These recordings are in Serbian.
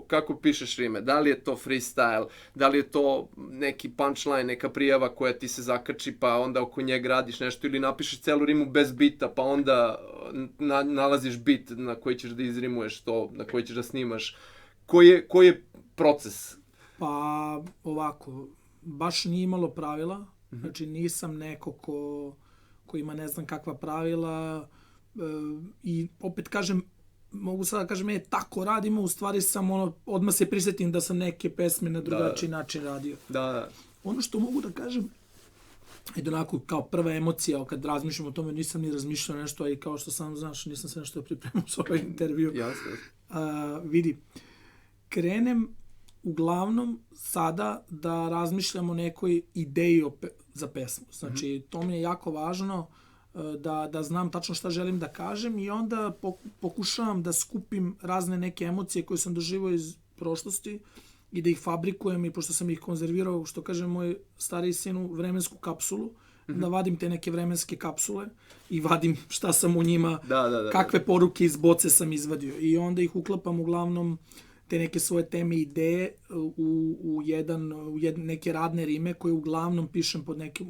Kako pišeš rime? Da li je to freestyle? Da li je to neki punchline, neka prijava koja ti se zakači pa onda oko njega radiš nešto ili napišeš celu rimu bez bita pa onda nalaziš bit na koji ćeš da izrimuješ to, na koji ćeš da snimaš? Koji je proces? Pa ovako, baš nije imalo pravila, znači nisam neko ko ima ne znam kakva pravila i opet kažem, mogu sada da kažem, tako radimo, u stvari sam odmah se prisjetim da sam neke pesme na drugačiji način radio. Da. Ono što mogu da kažem, onako kao prva emocija, kad razmišljam o tome, nisam ni razmišljao nešto, a i kao što sam znaš, nisam se nešto pripremao s ovaj intervju. Jasno. Vidi, krenem uglavnom sada da razmišljam o nekoj ideji za pesmu. Znači, to mi je jako važno da znam tačno šta želim da kažem i onda pokušavam da skupim razne neke emocije koje sam doživao iz prošlosti i da ih fabrikujem i pošto sam ih konzervirao, što kaže moj stariji sin, u vremensku kapsulu, da vadim te neke vremenske kapsule i vadim šta sam u njima, kakve poruke iz boce sam izvadio i onda ih uklapam uglavnom te neke svoje teme i ideje u neke radne rime koje uglavnom pišem pod nekim,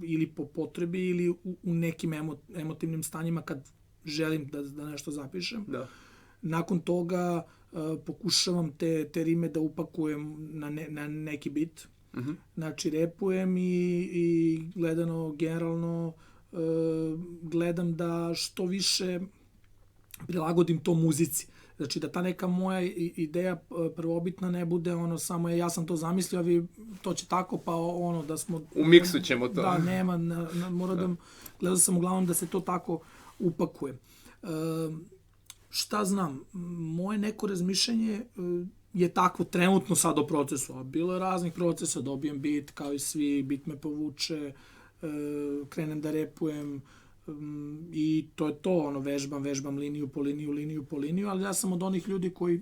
ili po potrebi ili u nekim emotivnim stanjima kad želim da nešto zapišem. Da. Nakon toga pokušavam te rime da upakujem na neki bit. Znači repujem i gledano generalno gledam da što više prilagodim to muzici. Znači da ta neka moja ideja prvobitna ne bude samo ja sam to zamislio, a vi to će tako, pa da smo... U miksu ćemo to. Da, nema, mora da... Gledao sam uglavnom da se to tako upakuje. Šta znam, moje neko razmišljanje je takvo trenutno sad o procesu, a bilo je raznih procesa, dobijem bit kao i svi, bit me povuče, krenem da repujem, i to je to, vežbam liniju po liniju, ali ja sam od onih ljudi koji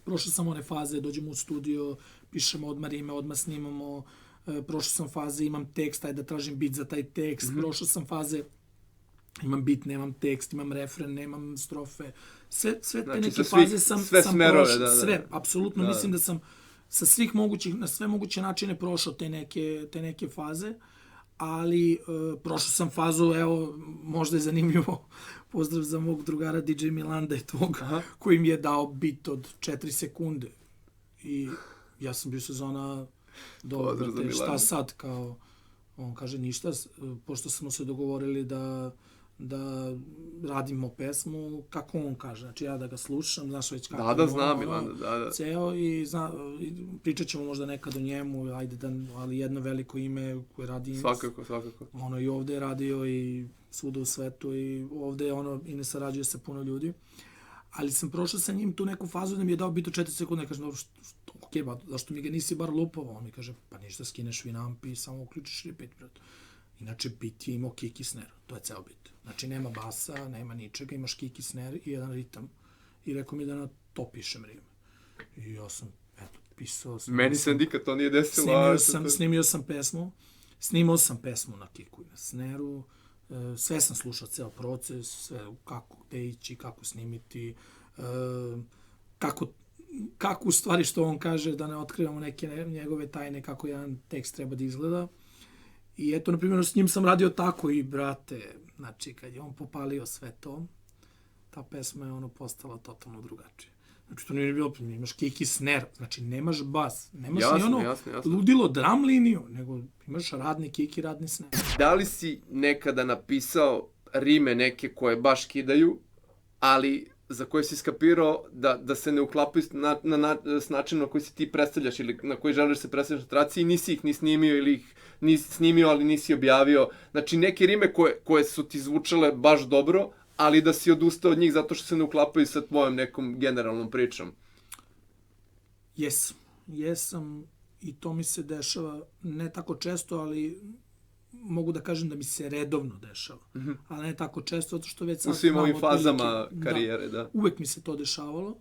prošao sam one faze, dođemo u studio, pišemo odmah rime, odmah snimamo, prošao sam faze, imam tekst, ajde da tražim bit za taj tekst, prošao sam faze, imam bit, nemam tekst, imam refren, nemam strofe, sve te neke faze sam prošao, sve, apsolutno, mislim da sam sa svih mogućih, na sve moguće načine prošao te neke faze, ali prošao sam fazu, evo, možda je zanimljivo, pozdrav za mog drugara DJ Milanda i tog, koji mi je dao bit od 4 sekunde. I ja sam bio sezona, dobro, šta sad, kao, on kaže ništa, pošto smo se dogovorili da radimo pesmu, kako on kaže, znači ja da ga slušam, znaš već kako... Da, znam Milanda, da. Ceo i pričat ćemo možda nekad o njemu, ali jedno veliko ime koje radi... Svakako. I ovde je radio i svuda u svetu i ovde i ne sarađuje sa puno ljudi. Ali sam prošao sa njim tu neku fazu da mi je dao bit od 4 sekunde, ja kažem, dobro, okej, zašto mi ga nisi bar lupao? On mi kaže, pa ništa, skineš Winamp i samo uključiš repeat, brate. Inače, bit je imao kick i snare, to je ceo bit. Znači, nema basa, nema ničega, imaš kick i snare i jedan ritam. I rekao mi da na to pišem rime. I ja sam, pisao... Meni se nikad to nije desilo. Snimio sam pesmu. Snimao sam pesmu na kicku i na snaru. Sve sam slušao, ceo proces, sve kako, gde ići, kako snimiti, kako u stvari što on kaže, da ne otkrivamo neke njegove tajne, kako jedan tekst treba da izgleda. I eto, na primjer, s njim sam radio tako i, brate, znači, kad je on popalio sve to, ta pesma je postala totalno drugačija. Znači, to nije bilo, imaš kick i snare, znači, nemaš bas, nemaš ni ludilo drum liniju, nego imaš radni kick i radni snare. Da li si nekada napisao rime neke koje baš kidaju, ali za koje si skapirao da se ne uklapaju s načinom na koji si ti predstavljaš ili na koji želiš se predstavljaš na traci i nisi ih ni snimio ili ih nisi snimio, ali nisi objavio. Znači, neke rime koje su ti zvučale baš dobro, ali da si odustao od njih zato što se ne uklapaju sa tvojom nekom generalnom pričom. Jesam i to mi se dešava ne tako često, ali mogu da kažem da mi se redovno dešava. Ali ne tako često, zato što već sad... U svim ovim fazama karijere, da. Uvek mi se to dešavalo.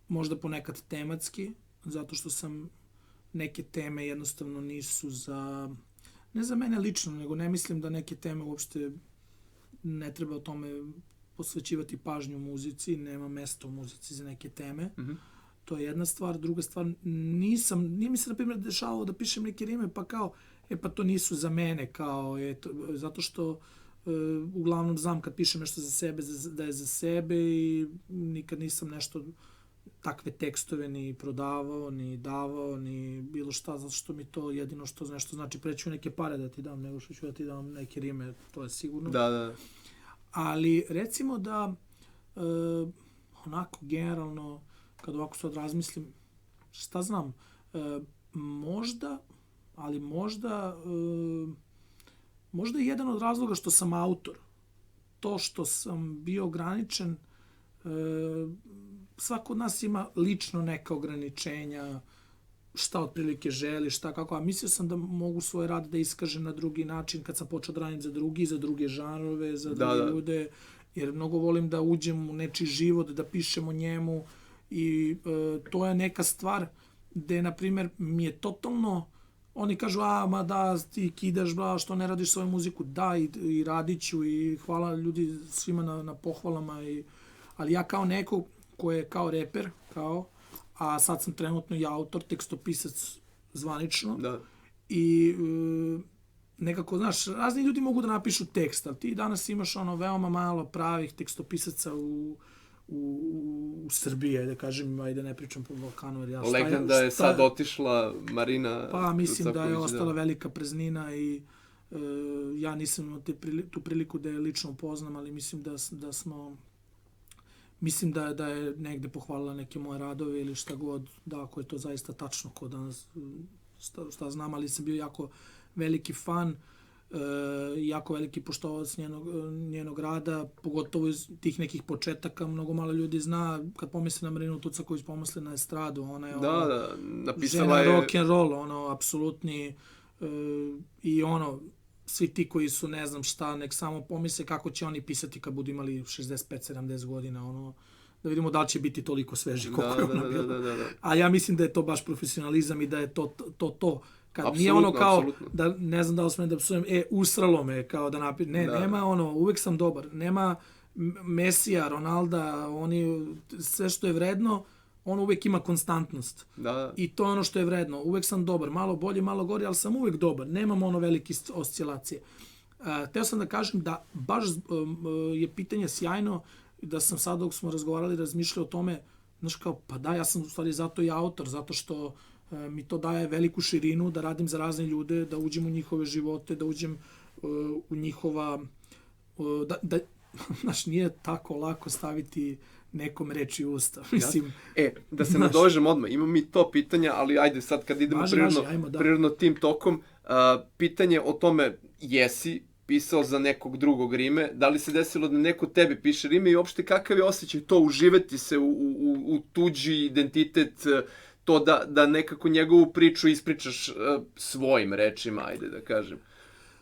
Možda ponekad tematski, zato što sam neke teme jednostavno nisu ne za mene lično, nego ne mislim da neke teme uopšte ne treba o tome posvećivati pažnju u muzici, nema mesta u muzici za neke teme. To je jedna stvar. Druga stvar, nije mi se, na primjer, dešavalo da pišem neke rime, pa kao, pa to nisu za mene, kao, zato što uglavnom znam kad pišem nešto za sebe, da je za sebe i nikad nisam nešto takve tekstove ni prodavao, ni davao, ni bilo šta, zato što mi to jedino što nešto znači, preću neke pare da ti dam, nego što ću da ti dam neke rime, to je sigurno. Da. Ali recimo da onako generalno, kad ovako sad razmislim, šta znam, možda je jedan od razloga što sam autor, to što sam bio ograničen, svako od nas ima lično neka ograničenja, šta otprilike želi, šta kako, a mislio sam da mogu svoj rad da iskažem na drugi način kad sam počeo da radim za druge žanrove, za druge ljude, jer mnogo volim da uđem u nečiji život, da pišem o njemu i to je neka stvar gde, na primjer, mi je totalno, oni kažu, ma da, ti kidaš, što ne radiš svoju muziku, da, i radit ću i hvala ljudi svima na pohvalama, ali ja kao neko ko je kao reper, a sad sam trenutno i autor, tekstopisac zvanično. Da. I nekako, znaš, razni ljudi mogu da napišu tekst, ali ti danas imaš veoma malo pravih tekstopisaca u Srbiji, da kažem, ajde ne pričam po Balkanu. Legenda je sad otišla, Marina. Pa mislim da je ostala velika praznina i ja nisam imao tu priliku da je lično upoznam, ali mislim da smo... Mislim da je negde pohvalila neke moje radove ili šta god, da, ako je to zaista tačno ko danas, šta znam, ali sam bio jako veliki fan, jako veliki poštovac njenog rada, pogotovo iz tih nekih početaka, mnogo malo ljudi zna, kad pomisli na Marinu Tucaković, pomisli na estradu, ona je napisala je... žena rock'n'roll, apsolutni, i svi ti koji su ne znam šta, nek samo pomisle kako će oni pisati kad budu imali 65-70 godina, da vidimo da li će biti toliko sveži koliko je ona bila. A ja mislim da je to baš profesionalizam i da je to. Kad nije kao, da ne znam da li smijem da psujem, usralo me, kao da napiš, nema uvek sam dobar, nema Mesija, Ronalda, sve što je vredno, on uvek ima konstantnost. I to je ono što je vredno. Uvek sam dobar, malo bolje, malo gori, ali sam uvek dobar. Nemam velike oscilacije. Teo sam da kažem da baš je pitanje sjajno, da sam sad dok smo razgovarali, razmišljali o tome, znaš kao, pa da, ja sam u stvari zato i autor, zato što mi to daje veliku širinu, da radim za razne ljude, da uđem u njihove živote, da uđem u njihova... Znaš, nije tako lako staviti nekom reči u usta. Mislim, da se nadovežem odmah, imam mi to pitanja, ali ajde sad kad idemo prirodno tim tokom, pitanje o tome jesi pisao za nekog drugog rime, da li se desilo da neko tebi piše rime i uopšte kakav je osjećaj to uživati se u tuđi identitet, to da nekako njegovu priču ispričaš svojim rečima, ajde da kažem.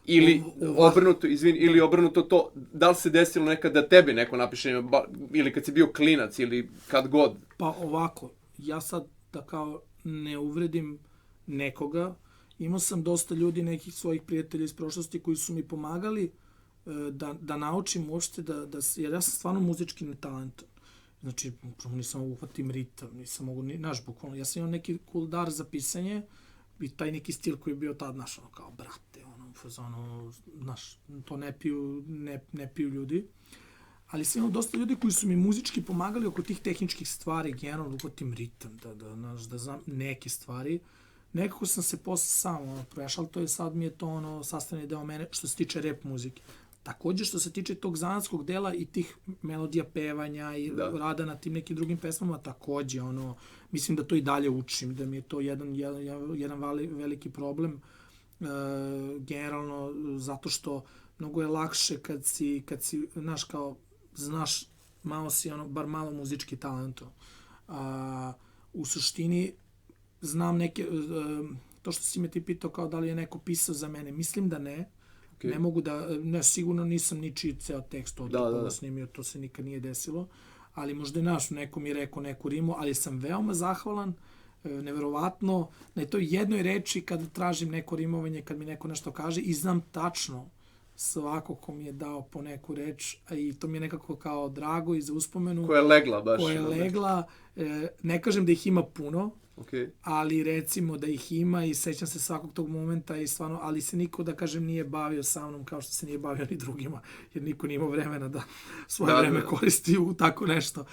Ili obrnuto to, da li se desilo nekad da tebi neko napiše ime, ili kad si bio klinac, ili kad god? Pa ovako, ja sad da kao ne uvredim nekoga, imao sam dosta ljudi, nekih svojih prijatelja iz prošlosti koji su mi pomagali da naučim uopšte, jer ja sam stvarno muzički netalentan. Znači, nisam mogu uhvatim ritam, nisam mogu, naš bukvalno, ja sam imao neki cool dar za pisanje i taj neki stil koji je bio tad, naš, kao, brate, znaš, to ne piju ljudi. Ali sam imao dosta ljudi koji su mi muzički pomagali oko tih tehničkih stvari, generalno uhvatim ritam, da znam neke stvari. Nekako sam se posle sam prešao, to je sad mi je to sastavni deo mene što se tiče rap muzike. Također što se tiče tog zanatskog dela i tih melodija pevanja i rada na tim nekim drugim pesmama, također, mislim da to i dalje učim, da mi je to jedan veliki problem, generalno, zato što mnogo je lakše kad si, znaš, kao, znaš, malo si, bar malo muzički talent. U suštini, znam neke, to što si me ti pitao kao da li je neko pisao za mene, mislim da ne. Ne mogu da, sigurno nisam ničiji ceo tekst ovdje snimio, to se nikad nije desilo, ali možda je neko mi rekao neku rimu, ali sam veoma zahvalan neverovatno na toj jednoj reči kad tražim neko rimovanje, kad mi neko nešto kaže i znam tačno svako ko mi je dao po neku reč, a i to mi je nekako kao drago i za uspomenu. Koja je legla baš. Koja je legla. Ne kažem da ih ima puno, okay. ali recimo da ih ima i sećam se svakog tog momenta i stvarno, ali se niko, da kažem, nije bavio sa mnom kao što se nije bavio ni drugima, jer niko nije imao vremena da svoje vreme koristi u tako nešto.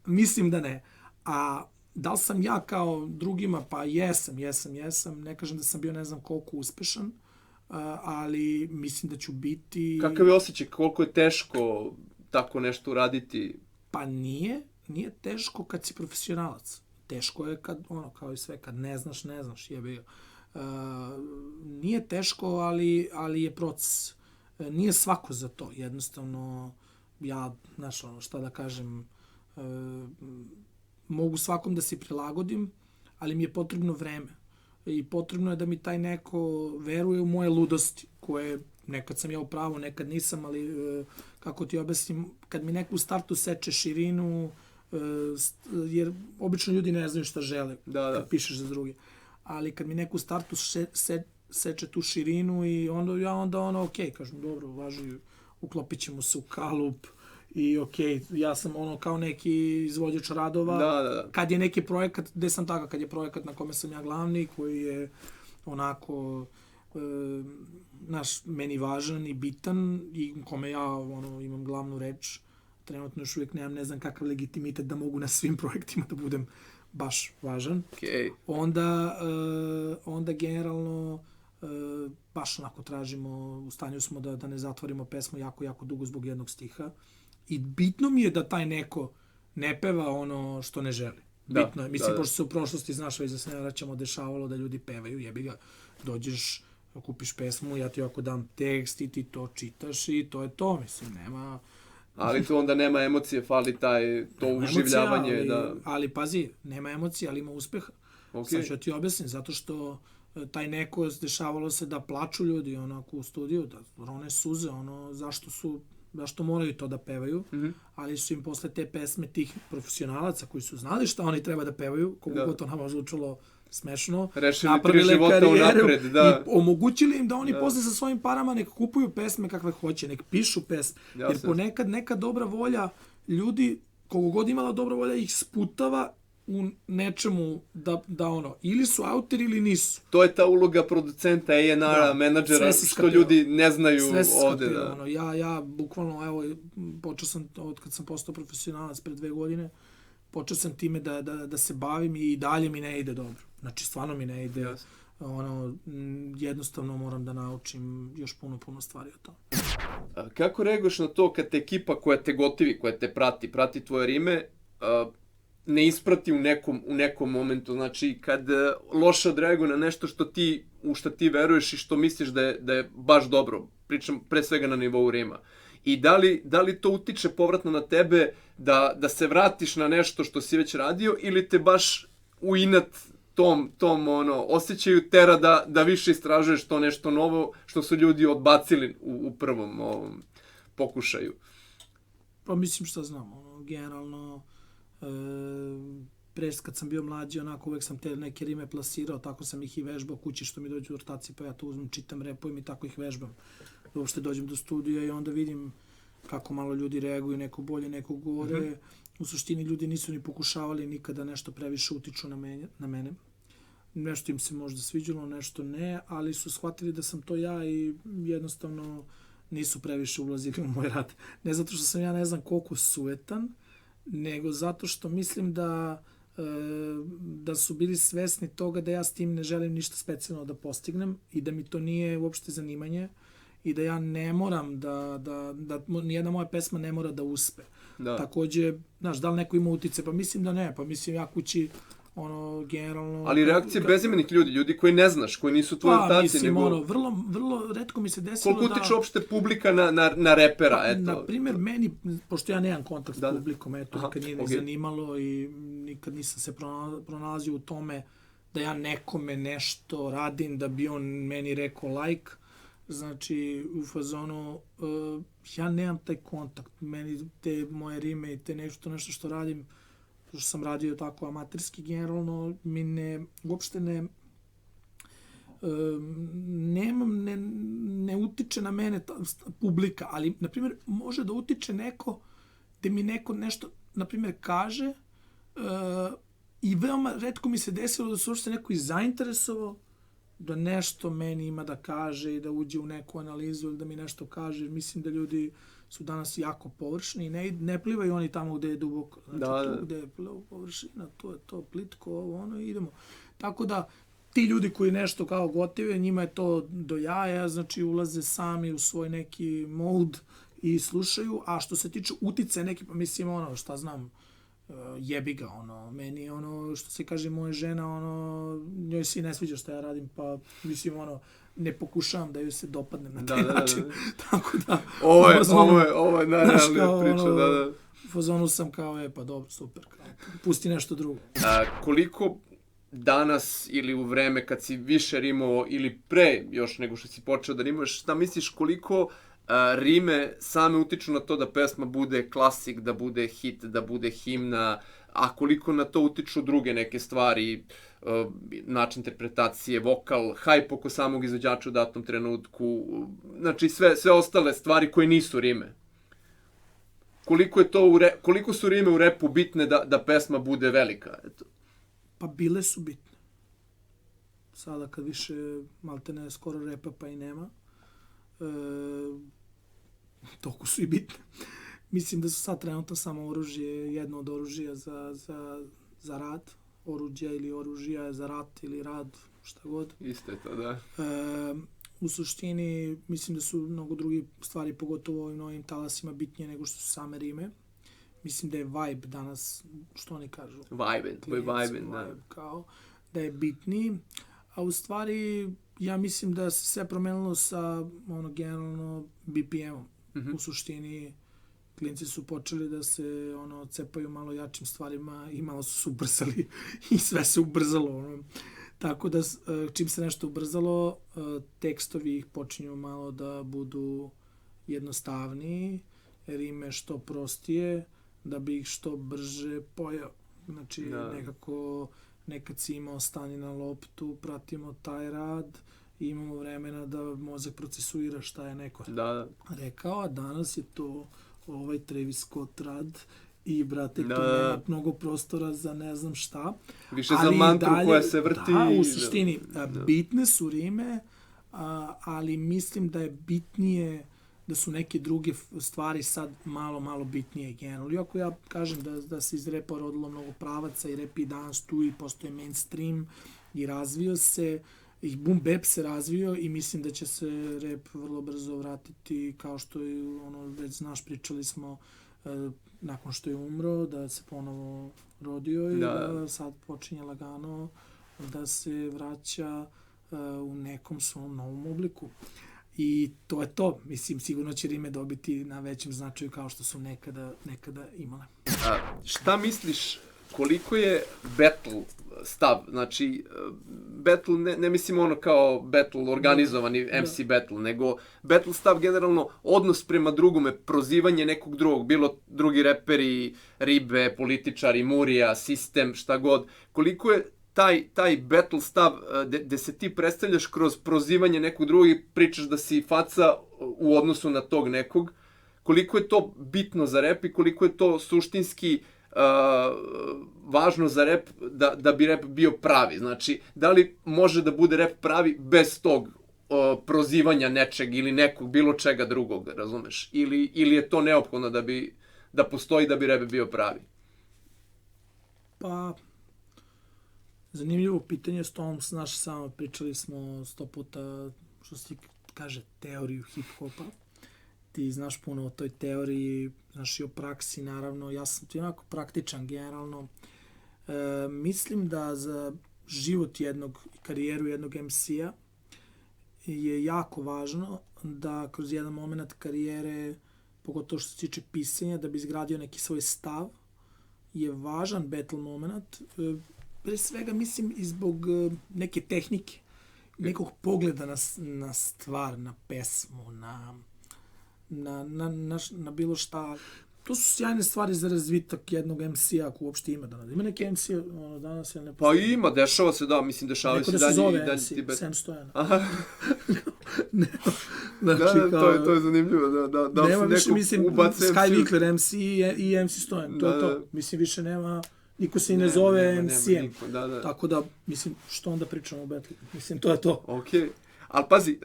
Mislim da ne. A da li sam ja kao drugima? Pa jesam. Ne kažem da sam bio ne znam koliko uspešan, ali mislim da ću biti... Kakav je osjećaj? Koliko je teško tako nešto uraditi? Pa nije teško kad si profesionalac. Teško je kad, kao i sve, kad ne znaš, jebi ga. Nije teško, ali je proces. Nije svako za to. Jednostavno, ja, šta da kažem, mogu svakom da se prilagodim, ali mi je potrebno vreme. I potrebno je da mi taj neko veruje u moje ludosti, koje nekad sam ja u pravu, nekad nisam, ali kako ti objasnim, kad mi neko u startu seče širinu, jer obično ljudi ne znaju šta žele kad pišeš za druge. Ali kad mi neko u startu seče tu širinu i onda ok, kažem, dobro, važi, uklopit ćemo se u kalup i ok, ja sam kao neki izvođač radova. Da. Kad je neki projekat, gde sam tako, kad je projekat na kome sam ja glavni, koji je onako meni važan i bitan i kome ja imam glavnu reč, trenutno još uvijek nemam ne znam kakav legitimitet da mogu na svim projektima da budem baš važan. Okay. Onda generalno baš onako tražimo, u stanju smo da ne zatvorimo pesmu jako dugo zbog jednog stiha. I bitno mi je da taj neko ne peva ono što ne želi. Bitno je. Mislim, pošto se u prošlosti, znaš, već da se ne vraćamo, dešavalo da ljudi pevaju, jebi ga, dođeš, kupiš pesmu, ja ti ovako dam tekst i ti to čitaš i to je to, mislim, nema... Ali tu onda nema emocije, fali to uživljavanje. Ali pazi, nema emocije, ali ima uspeha. Okay. Sad ću ti objasnim, zato što taj neko, dešavalo se da plaču ljudi onako u studiju, da rone suze, zašto moraju to da pevaju, ali su im posle te pesme tih profesionalaca koji su znali šta oni treba da pevaju, koliko god to nama zvučalo smešno, rešili 3 života unapred, i omogućili im da oni posle sa svojim parama nek kupuju pesme kakve hoće, nek pišu pesme. Jer ponekad neka dobra volja ljudi, koliko god imala dobra volja, ih sputava u nečemu da ili su autori ili nisu. To je ta uloga producenta, A&R-a, menadžera, što ljudi ne znaju ovde. Ja bukvalno, evo, počeo sam, od kad sam postao profesionalac pre 2 godine, počeo sam time da se bavim i dalje mi ne ide dobro. Znači, stvarno mi ne ide. Jednostavno moram da naučim još puno stvari o tome. Kako reaguješ na to kad te ekipa koja te gotivi, koja te prati tvoje rime, ne isprati u nekom momentu, znači kad loše odreaguje na nešto u što ti veruješ i što misliš da je baš dobro, pričam pre svega na nivou rima. I da li to utiče povratno na tebe da se vratiš na nešto što si već radio ili te baš u inat tom osjećaju tera da više istražuješ to nešto novo što su ljudi odbacili u prvom pokušaju? Pa mislim šta znam, generalno pre kad sam bio mlađi, onako uvek sam te neke rime plasirao, tako sam ih i vežbao kući što mi dođu u ortaci, pa ja to uzmem, čitam, repujem i tako ih vežbam. Uopšte dođem do studija i onda vidim kako malo ljudi reaguju, neko bolje, neko gore. U suštini ljudi nisu ni pokušavali nikada nešto previše utiču na mene. Nešto im se možda sviđalo, nešto ne, ali su shvatili da sam to ja i jednostavno nisu previše ulazili u moj rad. Ne zato što sam ja ne znam koliko suetan, nego zato što mislim da su bili svesni toga da ja s tim ne želim ništa specijalno da postignem i da mi to nije uopšte zanimanje i da ja ne moram da nijedna moja pesma ne mora da uspe. Takođe, znaš, da li neko ima utice? Pa mislim da ne, pa mislim ja kući generalno... Ali reakcije bezimenih ljudi koji ne znaš, koji nisu tvoji ortaci, mislim, vrlo retko mi se desilo koliko utiče uopšte publika na repera, eto? Na primjer, meni, pošto ja nemam kontakt s publikom, eto, nikad nije ni zanimalo i nikad nisam se pronalazio u tome da ja nekome nešto radim da bi on meni rekao like. Znači, u fazonu, ja nemam taj kontakt. Meni te moje rime i te nešto što radim, što sam radio tako amaterski, generalno mi uopšte ne utiče na mene publika, ali, na primjer, može da utiče neko, gde mi neko nešto, na primjer, kaže i veoma retko mi se desilo da se uopšte neko i zainteresovao da nešto meni ima da kaže i da uđe u neku analizu ili da mi nešto kaže. Mislim da ljudi su danas jako površni i ne plivaju oni tamo gde je duboko. Znači, tu gde je površina, to je to plitko, ovo, ono, idemo. Tako da, ti ljudi koji nešto kao gotive, njima je to do jaja, znači ulaze sami u svoj neki mod i slušaju, a što se tiče utice neki, pa mislim, ono, šta znam, jebi ga, ono, meni, ono, što se kaže, moja žena, ono, njoj se ne sviđa što ja radim, pa, mislim, ono, ne pokušavam da joj se dopadnem na taj način. Tako da... Ovo je najrealnija priča, da. U fazonu sam kao, pa dobro, super, kao, pusti nešto drugo. Koliko danas ili u vreme kad si više rimao ili pre još nego što si počeo da rimuješ, šta misliš koliko rime same utiču na to da pesma bude klasik, da bude hit, da bude himna, a koliko na to utiču druge neke stvari, način interpretacije, vokal, hype oko samog izvođača u datom trenutku, znači sve ostale stvari koje nisu rime. Koliko su rime u repu bitne da pesma bude velika? Eto. Pa bile su bitne. Sada kad više maltene skoro repa pa i nema, toliko su i bitne. Mislim da su sad trenutno samo oružje, jedno od oružja za rad, oruđa ili oružja za rat ili rad, šta god. Isto je to, da. U suštini, mislim da su mnogo drugi stvari, pogotovo u ovim novim talasima, bitnije nego što su same rime. Mislim da je vibe danas, što oni kažu? Vibe, da. Kao, da je bitniji. A u stvari, ja mislim da se sve promenilo sa, generalno, BPM-om. U suštini, klinci su počeli da se, cepaju malo jačim stvarima i malo su se ubrzali i sve se ubrzalo, Tako da, čim se nešto ubrzalo, tekstovi ih počinju malo da budu jednostavniji, rime što prostije, da bi ih što brže pojao. Znači, nekako, nekad si imao stani na loptu, pratimo taj rad i imamo vremena da mozak procesuira šta je neko rekao, a danas je to Travis Scott rad i, brate, to nema mnogo prostora za ne znam šta. Više za mantru koja se vrti. Da, u suštini, bitne su rime, ali mislim da je bitnije da su neke druge stvari sad malo bitnije generalno. Iako ja kažem da se iz repa rodilo mnogo pravaca i rap i danas tu i postoje mainstream i razvio se, i boom bap se razvio i mislim da će se rap vrlo brzo vratiti kao što je, već znaš, pričali smo nakon što je umro, da se ponovo rodio i da sad počinje lagano da se vraća u nekom svom novom obliku. I to je to. Mislim, sigurno će rime dobiti na većem značaju kao što su nekada imale. Šta misliš, koliko je battle stav? Znači, battle, ne mislim kao battle, organizovani MC battle, nego battle stav generalno odnos prema drugome, prozivanje nekog drugog, bilo drugi reperi, ribe, političari, murija, sistem, šta god. Koliko je taj battle stav gde se ti predstavljaš kroz prozivanje nekog drugog i pričaš da si faca u odnosu na tog nekog, koliko je to bitno za rep i koliko je to suštinski važno za rep da bi rep bio pravi. Znači, da li može da bude rep pravi bez tog prozivanja nečeg ili nekog, bilo čega drugog, razumeš? Ili je to neophodno da postoji da bi rep bio pravi? Pa, zanimljivo pitanje, s tom, znaš, samo pričali smo 100 puta, što se kaže, teoriju hip-hopa. Ti znaš puno o toj teoriji, znaš i o praksi, naravno. Ja sam ti onako praktičan, generalno. Mislim da za život jednog i karijeru jednog MC-a je jako važno da kroz jedan moment karijere, pogotovo što se tiče pisanja, da bi izgradio neki svoj stav, je važan battle moment. Pre svega, mislim, i zbog neke tehnike, nekog pogleda na stvar, na pesmu, na bilo šta. to su sjajne stvari za razvitak jednog MC-a ako uopšte ima danas. Ima neki MC ono, danas ili ne Pa postoji? ima, dešava se, da, mislim, dešavaju se Neko da se dalje zove i dalje MC, Tibet. Sam Stojana. Aha, Znači, da, to je zanimljivo, da nema se više, neko mislim, ubaci Sky MC. Vikler MC i MC Stojan, to je to. Mislim, više nema, niko se i ne zove MCM. Da. Tako da, mislim, što onda pričamo o Battle? Mislim, to je to. Okej. Ali pazi,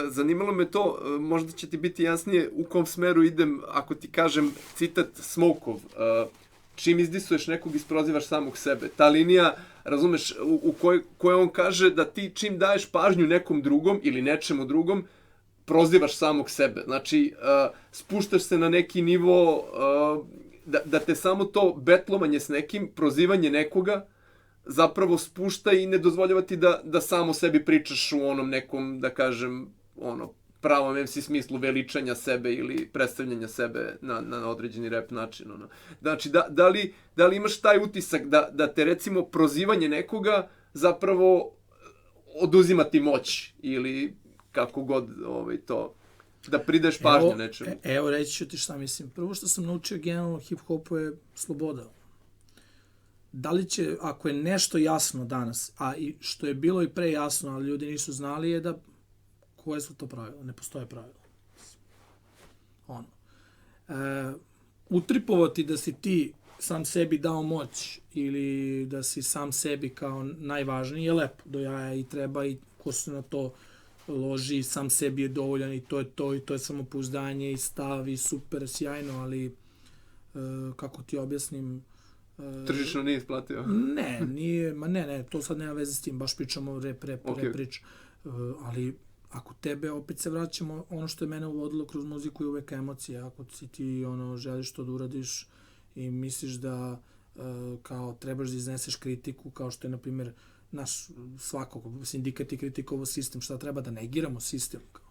zanimalo me to, možda će ti biti jasnije u kom smeru idem ako ti kažem citat Smokov. Čim izdisuješ nekog, isprozivaš samog sebe. Ta linija, razumeš, u kojoj on kaže da ti čim daješ pažnju nekom drugom ili nečemu drugom, prozivaš samog sebe. Znači, spuštaš se na neki nivo da te samo to betlovanje s nekim, prozivanje nekoga, zapravo spušta i ne dozvoljava ti da samo sebi pričaš u onom nekom, da kažem, pravom MC smislu veličanja sebe ili predstavljanja sebe na određeni rap način. Znači, da li imaš taj utisak da te, recimo, prozivanje nekoga zapravo oduzima ti moć ili kako god to, da prideš pažnju nečemu? Evo, reći ću ti šta mislim. Prvo što sam naučio generalno hip-hopu je sloboda. Da li će, ako je nešto jasno danas, a i što je bilo i pre jasno, ali ljudi nisu znali, je da koje su to pravila? Ne postoje pravila. Utripovati da si ti sam sebi dao moć ili da si sam sebi kao najvažniji je lepo do jaja i treba i ko se na to loži, sam sebi je dovoljan i to je samopouzdanje i stav i super, sjajno, ali kako ti objasnim, tržišno nije isplatio? Ne, nije, ne, to sad nema veze s tim, baš pričamo o rap priču. Ali ako tebe, opet se vraćamo, ono što je mene uvodilo kroz muziku je uvek emocija. Ako si ti želiš to da uradiš i misliš da kao trebaš da izneseš kritiku, kao što je, na primjer, naš svakog sindikat i kritikovao sistem, šta treba da negiramo sistem, kao,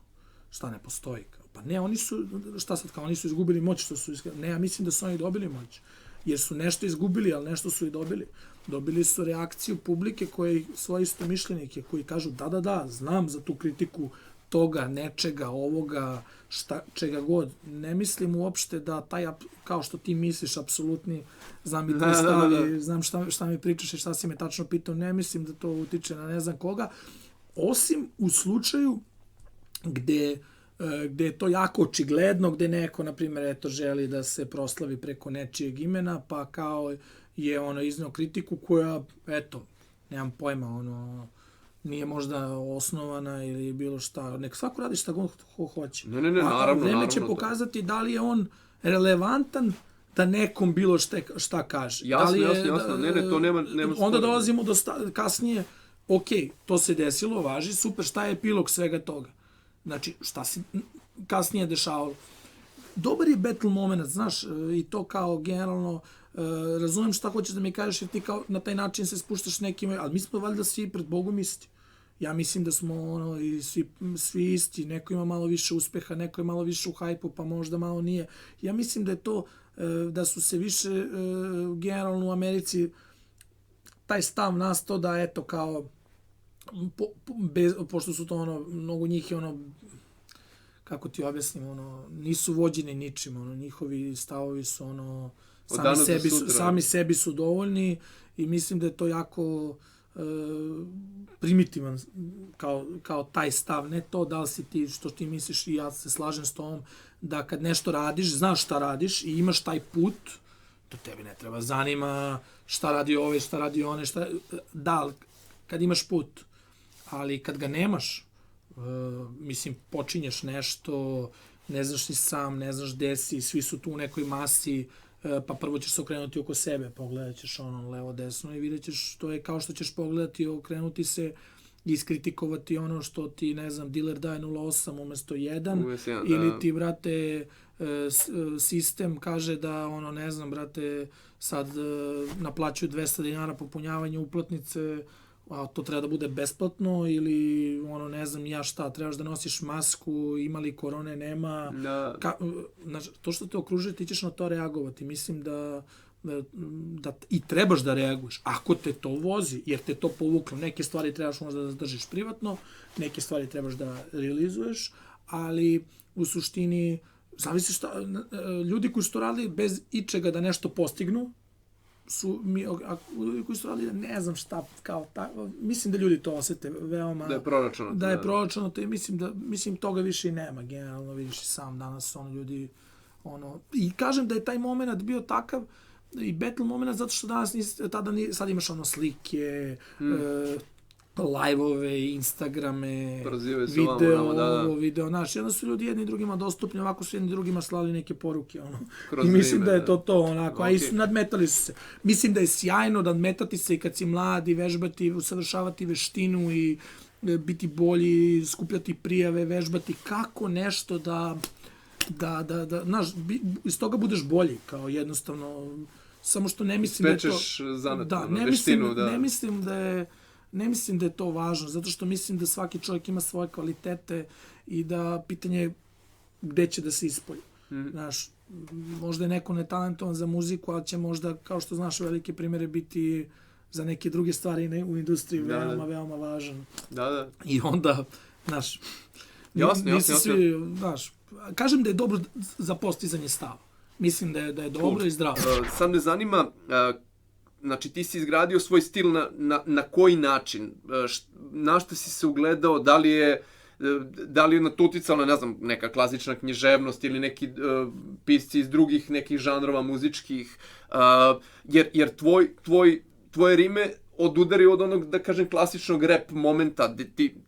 šta ne postoji. Kao. Pa ne, oni su, šta sad, kao oni su izgubili moć, što su ne, ja mislim da su oni dobili moć. Jer su nešto izgubili, ali nešto su i dobili. Dobili su reakciju publike koje svoje istomišljenike, koji kažu da, znam za tu kritiku toga, nečega, ovoga, čega god. Ne mislim uopšte da taj, kao što ti misliš, apsolutni, znam i tvoj stav, znam šta mi pričaš i šta si me tačno pitao, ne mislim da to utiče na ne znam koga, osim u slučaju gde je to jako očigledno, gde neko, na primjer, želi da se proslavi preko nečijeg imena, pa kao je izneo kritiku koja, nemam pojma, nije možda osnovana ili bilo šta. Nek svako radi šta god hoće. Ne, naravno. Vreme će pokazati da li je on relevantan da nekom bilo šta kaže. Jasno. Ne, to nema onda dolazimo do kasnije, to se desilo, važi, super, šta je epilog svega toga? Znači, šta se kasnije dešavalo. Dobar je battle moment, znaš, i to kao generalno, razumijem šta hoćeš da mi kažeš, jer ti kao na taj način se spuštaš nekim, ali mi smo valjda svi pred Bogom isti. Ja mislim da smo i svi isti, neko ima malo više uspeha, neko je malo više u hajpu, pa možda malo nije. Ja mislim da je to, da su se više generalno u Americi taj stav nastao da kao pošto su to mnogo njih je kako ti objasnim, nisu vođeni ničim, njihovi stavovi su sami sebi su dovoljni i mislim da je to jako primitivan kao taj stav, ne to da li si ti, što ti misliš i ja se slažem s tom, da kad nešto radiš, znaš šta radiš i imaš taj put, to tebi ne treba zanima šta radi ove, šta radi one, da, kad imaš put, ali kad ga nemaš, mislim, počinješ nešto, ne znaš ni sam, ne znaš gde si, svi su tu u nekoj masi, pa prvo ćeš se okrenuti oko sebe, pogledat ćeš levo, desno i vidjet ćeš, to je kao što ćeš pogledati, okrenuti se i iskritikovati ono što ti, ne znam, dealer daje 0,8 umesto 1, ili ti, brate, sistem kaže da, ne znam, brate, sad naplaćuju 200 dinara popunjavanje uplatnice, a to treba da bude besplatno ili ne znam ja šta, trebaš da nosiš masku, ima li korone, nema. To što te okružuje, ti ćeš na to reagovati. Mislim da i trebaš da reaguješ. Ako te to vozi, jer te to povuklo, neke stvari trebaš možda da držiš privatno, neke stvari trebaš da realizuješ, ali u suštini zavisi šta, ljudi koji su to radili bez ičega da nešto postignu, ljudi koji su radili ne znam šta, kao tako, mislim da ljudi to osete veoma... Da je proračunato. Da je proračunato i mislim toga više i nema, generalno vidiš i sam danas, ljudi, i kažem da je taj moment bio takav, i battle moment zato što danas sad imaš slike, live-ove, Instagrame, video, znaš, onda su ljudi jedni drugima dostupni, ovako su jedni drugima slali neke poruke, I mislim da je to, onako, a i nadmetali su se. Mislim da je sjajno nadmetati se i kad si mladi, vežbati, usavršavati veštinu i biti bolji, skupljati prijave, vežbati kako nešto da znaš, iz toga budeš bolji, kao jednostavno, samo što ne mislim Pečeš zanat, veštinu, da. Ne mislim da je to važno, zato što mislim da svaki čovjek ima svoje kvalitete i da pitanje je gde će da se ispolji. Znaš, možda je neko netalentovan za muziku, ali će možda, kao što znaš, velike primjere biti za neke druge stvari u industriji veoma važan. Da. I onda, znaš, jasno. Znaš, kažem da je dobro za postizanje stava. Mislim da je dobro i zdravo. Sad me zanima, znači ti si izgradio svoj stil na koji način? Na što si se ugledao? Da li je na to uticala, ne znam, neka klasična književnost ili neki pisci iz drugih nekih žanrova muzičkih? Jer tvoje rime odudari od onog, da kažem, klasičnog rap momenta.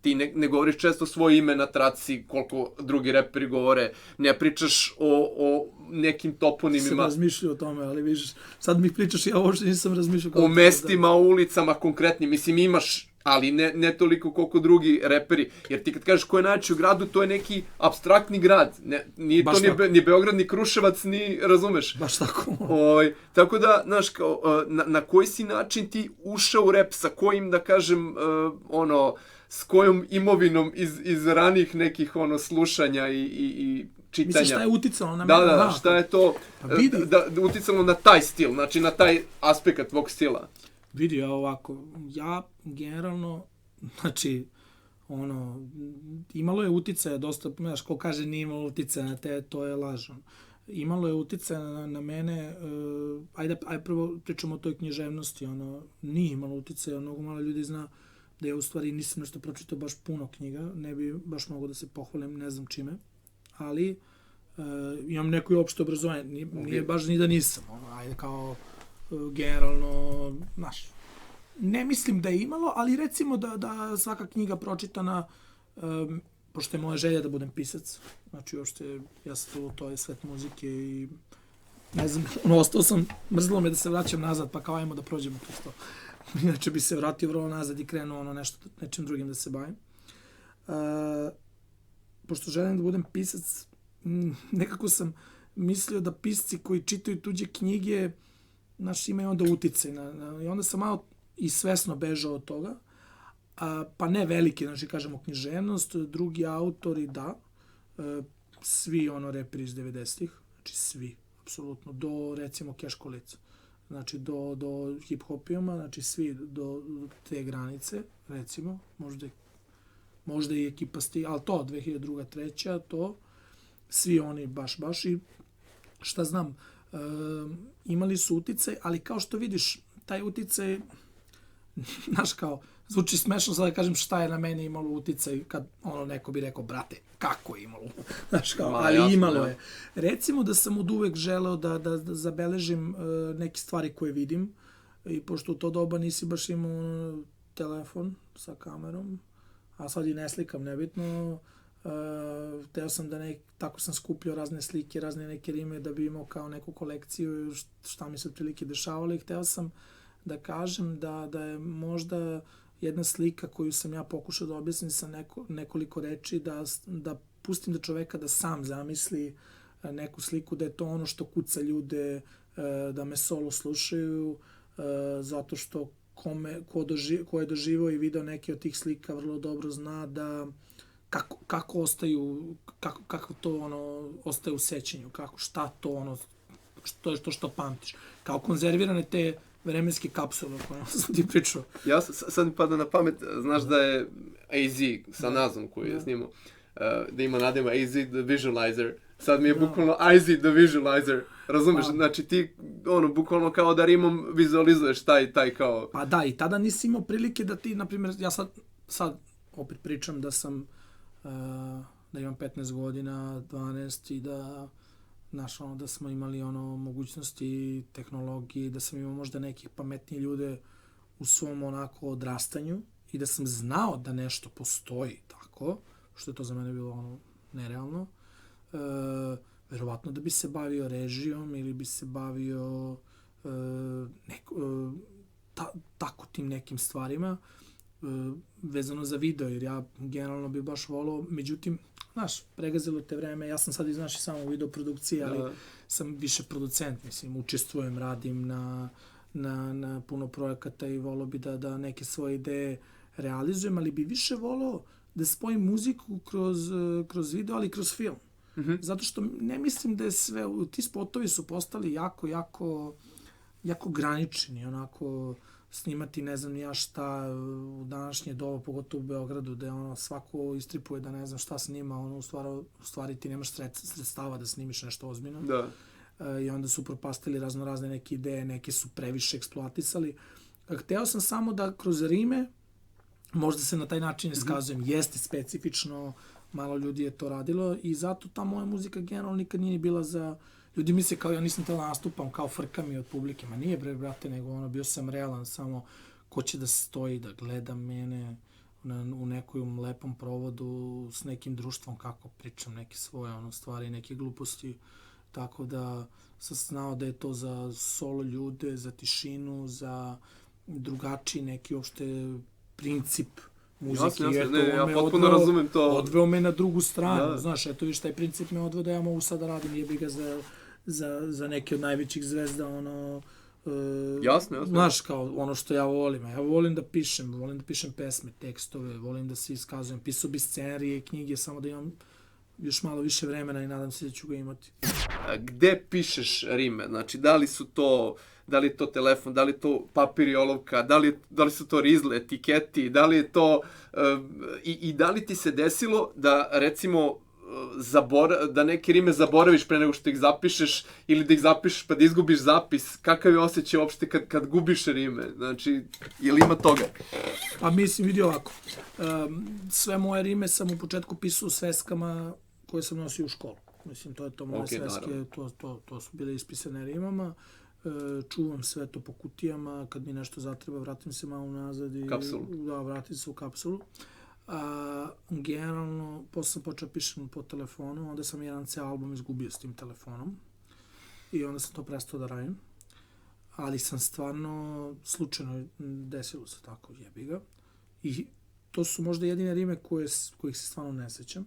Ti ne govoriš često svoje ime na traci, koliko drugi reperi govore. Ne pričaš o nekim toponimima. Sam razmišljao o tome, ali vidiš, sad mi pričaš, ja uopšte nisam razmišljao. O mestima, o ulicama konkretnim. Mislim, imaš, ali ne toliko koliko drugi reperi. Jer ti kad kažeš ko je najjači u gradu, to je neki apstraktni grad. Nije to ni Beograd, ni Kruševac, ni, razumeš? Baš tako. Tako da, znaš, na koji si način ti ušao u rap, sa kojim, da kažem, s kojom imovinom iz ranih nekih, slušanja i čitanja. Misliš šta je uticalo na mene? Da, šta je to uticalo na taj stil, znači na taj aspekt tvog stila? Vidi, ovako, ja generalno, znači, imalo je uticaja dosta, znaš, ko kaže nije imalo uticaja na te, to je lažno. Imalo je uticaja na mene, ajde prvo pričamo o toj književnosti, nije imalo uticaja, mnogo malo ljudi zna da ja u stvari nisam nešto pročitao baš puno knjiga, ne bi baš mogao da se pohvalim, ne znam čime, ali imam neko i opšte obrazovanje, nije baš ni da nisam, ajde kao generalno, znaš, ne mislim da je imalo, ali recimo da svaka knjiga pročitana, pošto je moja želja da budem pisac, znači uopšte ja sam to je svet muzike i ne znam, ostao sam, mrzilo me da se vraćam nazad, pa kao ajmo da prođemo kroz to. Inače bi se vratio vrlo nazad i krenuo nečim drugim da se bavim. Pošto želim da budem pisac, nekako sam mislio da pisci koji čitaju tuđe knjige, znaš, imaju onda uticaj. I onda sam malo i svesno bežao od toga. Pa ne veliki, znači kažemo književnost, drugi autori, da. Svi reperi iz 90-ih, znači svi, apsolutno, do recimo Keškolica. Znači do hip-hopijama, znači svi do te granice, recimo, možda i ekipa Sti, ali to, 2002. 2003. to, svi oni baš i šta znam, imali su uticaj, ali kao što vidiš, taj uticaj, znaš kao, zvuči smešno sad da kažem šta je na mene imalo uticaj, kad neko bi rekao, brate, kako je imalo, znaš kao, ali imalo je. Recimo da sam od uvek želeo da zabeležim neke stvari koje vidim, i pošto u to doba nisi baš imao telefon sa kamerom, a sad i ne slikam, nebitno, teo sam tako sam skupljao razne slike, razne neke rime da bi imao kao neku kolekciju šta mi se otprilike dešavalo i hteo sam da kažem da je možda jedna slika koju sam ja pokušao da objasnim sa nekoliko reči, da pustim da čoveka da sam zamisli neku sliku, da je to ono što kuca ljude, da me solo slušaju, zato što ko je doživao i video neke od tih slika vrlo dobro zna da kako to ostaje u sećanju, šta to što je to što pamtiš. Kao konzervirane te vremenske kapsule o kojima sam ti pričao. Ja sad mi pada na pamet, znaš da je AZ sa Nazom koji je snimao, da ima nadimak AZ The Visualizer, Sad mi je bukvalno easy the visualizer. Razumeš? Znači ti, bukvalno kao da rimom vizualizuješ taj kao... Pa da, i tada nisi imao prilike da ti, na primjer, ja sad opet pričam da sam, da imam 15 godina, 12 i da, znaš, da smo imali mogućnosti, tehnologije, da sam imao možda nekih pametnije ljude u svom onako odrastanju i da sam znao da nešto postoji tako, što je to za mene bilo nerealno. Verovatno da bi se bavio režijom ili bi se bavio tako tim nekim stvarima vezano za video, jer ja generalno bi baš volao, međutim, znaš, pregazilo te vreme, ja sam sad znaš i samo u videoprodukciji, ali sam više producent, mislim, učestvujem, radim na puno projekata i volao bi da neke svoje ideje realizujem, ali bi više volao da spojim muziku kroz video, ali kroz film. Zato što ne mislim da je sve, ti spotovi su postali jako granični, onako snimati ne znam ja šta u današnje doba, pogotovo u Beogradu, da svako istripuje da ne znam šta snima, u stvari ti nemaš sredstava da snimiš nešto ozbiljno. Da. I onda su propastili razne neke ideje, neke su previše eksploatisali. Hteo sam samo da kroz rime, možda se na taj način iskazujem, jeste specifično, malo ljudi je to radilo i zato ta moja muzika generalno nikad nije bila za... Ljudi misle kao ja nisam tela nastupam, kao frkam i od publike. Ma nije bre, brate, nego bio sam realan, samo ko će da stoji, da gleda mene u nekom lepom provodu s nekim društvom, kako pričam neke svoje stvari, neke gluposti. Tako da sam znao da je to za solo ljude, za tišinu, za drugačiji neki uopšte princip muzike. Ja potpuno razumem to. Odveo me na drugu stranu, znaš, eto viš, taj princip me odveo da ja mogu sad da radim, jebi ga za neke od najvećih zvezda, Jasno. Znaš, kao što ja volim. Ja volim da pišem pesme, tekstove, volim da se iskazujem. Pisao bi scenarije, knjige, samo da imam još malo više vremena i nadam se da ću ga imati. Gde pišeš rime? Znači, da li je to telefon, da li je to papir i olovka, da li su to rizle, etiketi, da li je to... I da li ti se desilo da, recimo, da neke rime zaboraviš pre nego što ih zapišeš ili da ih zapišeš pa da izgubiš zapis? Kakav je osjećaj uopšte kad gubiš rime? Znači, je li ima toga? Pa mislim, vidi ovako. Sve moje rime sam u početku pisao u sveskama koje sam nosio u školu. Mislim, to je to moje sveske, to su bile ispisane rimama. Čuvam sve to po kutijama, kad mi nešto zatreba, vratim se malo nazad i... Kapsulu. Da, vratim se u kapsulu. Generalno, posle sam počeo pišem po telefonu, onda sam jedan ceo album izgubio s tim telefonom i onda sam to prestao da radim. Ali sam stvarno, slučajno desilo se tako, jebi ga. I to su možda jedine rime kojih se stvarno ne sećam.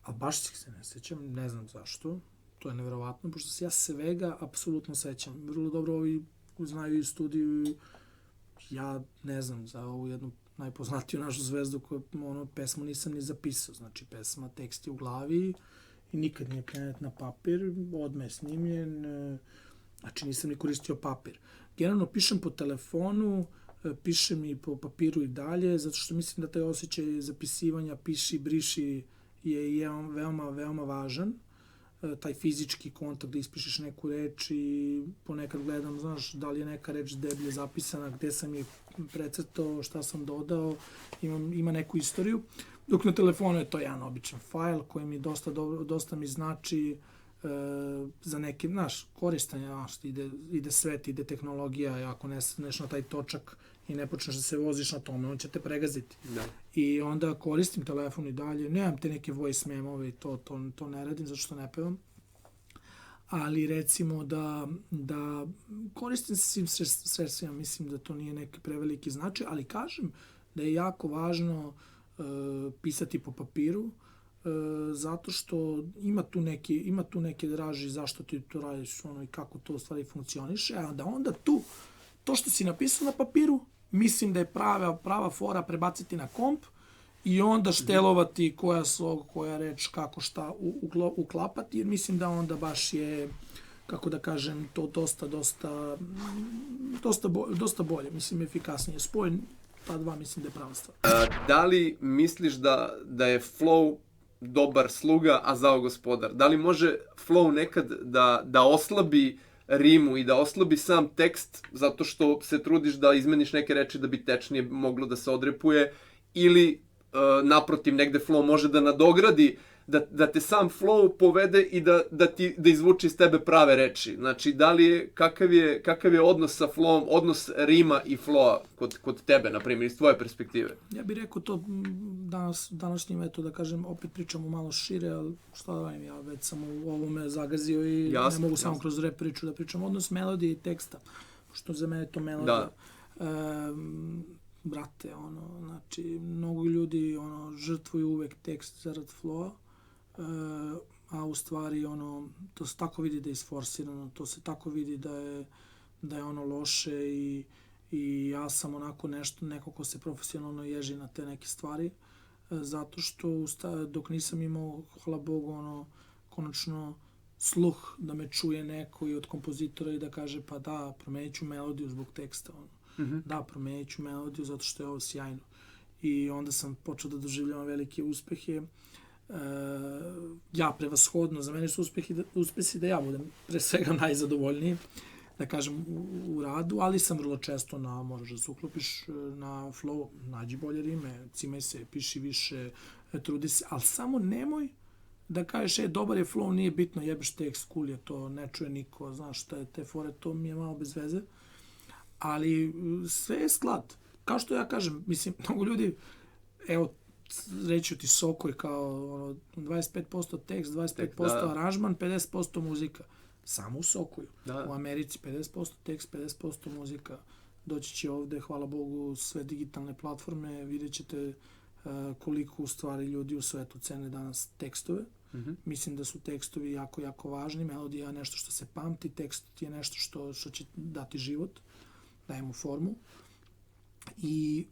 A baš se ne sećam, ne znam zašto. To je neverovatno, pošto se ja svega apsolutno sećam. Vrlo dobro ovi znaju i studiju. Ja ne znam za ovu jednu najpoznatiju našu zvezdu koju pesmu nisam ni zapisao. Znači pesma, tekst je u glavi i nikad nije prenet na papir, odmah je snimljen. Znači nisam ni koristio papir. Generalno pišem po telefonu, pišem i po papiru i dalje, zato što mislim da taj osjećaj zapisivanja, piši, briši je veoma važan. Taj fizički kontakt, da ispišeš neku reč i ponekad gledam, znaš, da li je neka reč deblje zapisana, gde sam je precrtao, šta sam dodao, ima neku istoriju. Dok na telefonu je to jedan običan fajl koji mi dosta mi znači za neke, znaš, koristanje, znaš, ide svet, ide tehnologija, ako ne sneš na taj točak i ne počneš da se voziš na tome, on će te pregaziti. Da. I onda koristim telefon i dalje, nemam te neke voice memove i to ne radim zato što ne pevam. Ali recimo da koristim se svim sredstvima, mislim da to nije neki preveliki značaj, ali kažem da je jako važno pisati po papiru, zato što ima tu neke draži zašto ti to radiš i kako to u stvari funkcioniše, a da onda to što si napisao na papiru, mislim da je prava fora prebaciti na komp i onda štelovati koja slog, koja reč, kako šta uklapati, jer mislim da onda baš je, kako da kažem, to dosta bolje, mislim efikasnije. Spoj ta dva mislim da je prava stvar. Da li misliš da je flow dobar sluga, a zao gospodar. Da li može flow nekad da oslabi rimu i da oslabi sam tekst zato što se trudiš da izmeniš neke reči da bi tečnije moglo da se odrepuje, ili naprotiv negde flow može da nadogradi, da te sam flow povede i da izvuče iz tebe prave reči. Znači, da li je, kakav je odnos sa flowom, odnos rima i flowa kod tebe, na primjer, iz tvoje perspektive? Ja bih rekao to današnjim, eto da kažem, opet pričamo malo šire, ali šta da radim, ja već sam u ovome zagazio i ne mogu samo kroz rap priču da pričam. Odnos melodije i teksta, što za mene je to melodija. Brate, znači, mnogo ljudi, žrtvuju uvek tekst zarad flowa, a u stvari, to se tako vidi da je isforsirano, to se tako vidi da je loše i ja sam onako neko ko se profesionalno ježi na te neke stvari, zato što dok nisam imao, hvala Bogu, konačno sluh da me čuje neko i od kompozitora i da kaže pa da, promenit ću melodiju zbog teksta, da, promenit ću melodiju zato što je ovo sjajno. I onda sam počeo da doživljavam velike uspehe. Ja prevashodno, za mene su uspesi da ja budem pre svega najzadovoljniji, da kažem, u radu, ali sam vrlo često moraš da se uklopiš na flow, nađi bolje rime, cimaj se, piši više, trudi se, ali samo nemoj da kažeš, dobar je flow, nije bitno, jebeš tekst, cool je to, ne čuje niko, znaš šta je te fore, to mi je malo bez veze. Ali sve je sklad. Kao što ja kažem, mislim, mnogo ljudi, evo, reći ti Sokoj kao 25% tekst, 25% aranžman, 50% muzika. Samo u Sokoju. U Americi 50% tekst, 50% muzika. Doći će ovde, hvala Bogu, sve digitalne platforme, vidjet ćete koliko u stvari ljudi u svetu cene danas tekstove. Mislim da su tekstovi jako, jako važni. Melodija je nešto što se pamti, tekst je nešto što će dati život, daje mu formu. I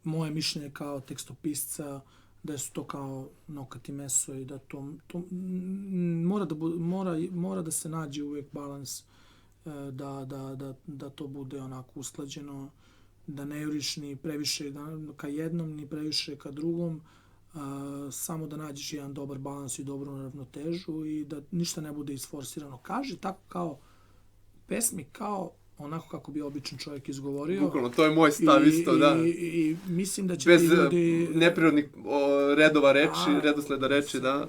moje mišljenje kao tekstopisca da su to kao nokat i meso i da to mora da se nađe uvijek balans, da to bude onako usklađeno, da ne juriš ni previše ka jednom, ni previše ka drugom, samo da nađeš jedan dobar balans i dobru ravnotežu i da ništa ne bude isforsirano. Kaži tako kao pesmi, kao onako kako bi običan čovjek izgovorio. Bukvalno, to je moj stav isto, da. I mislim da će bez ljudi... neprirodnih redova reči, redosleda reči, da.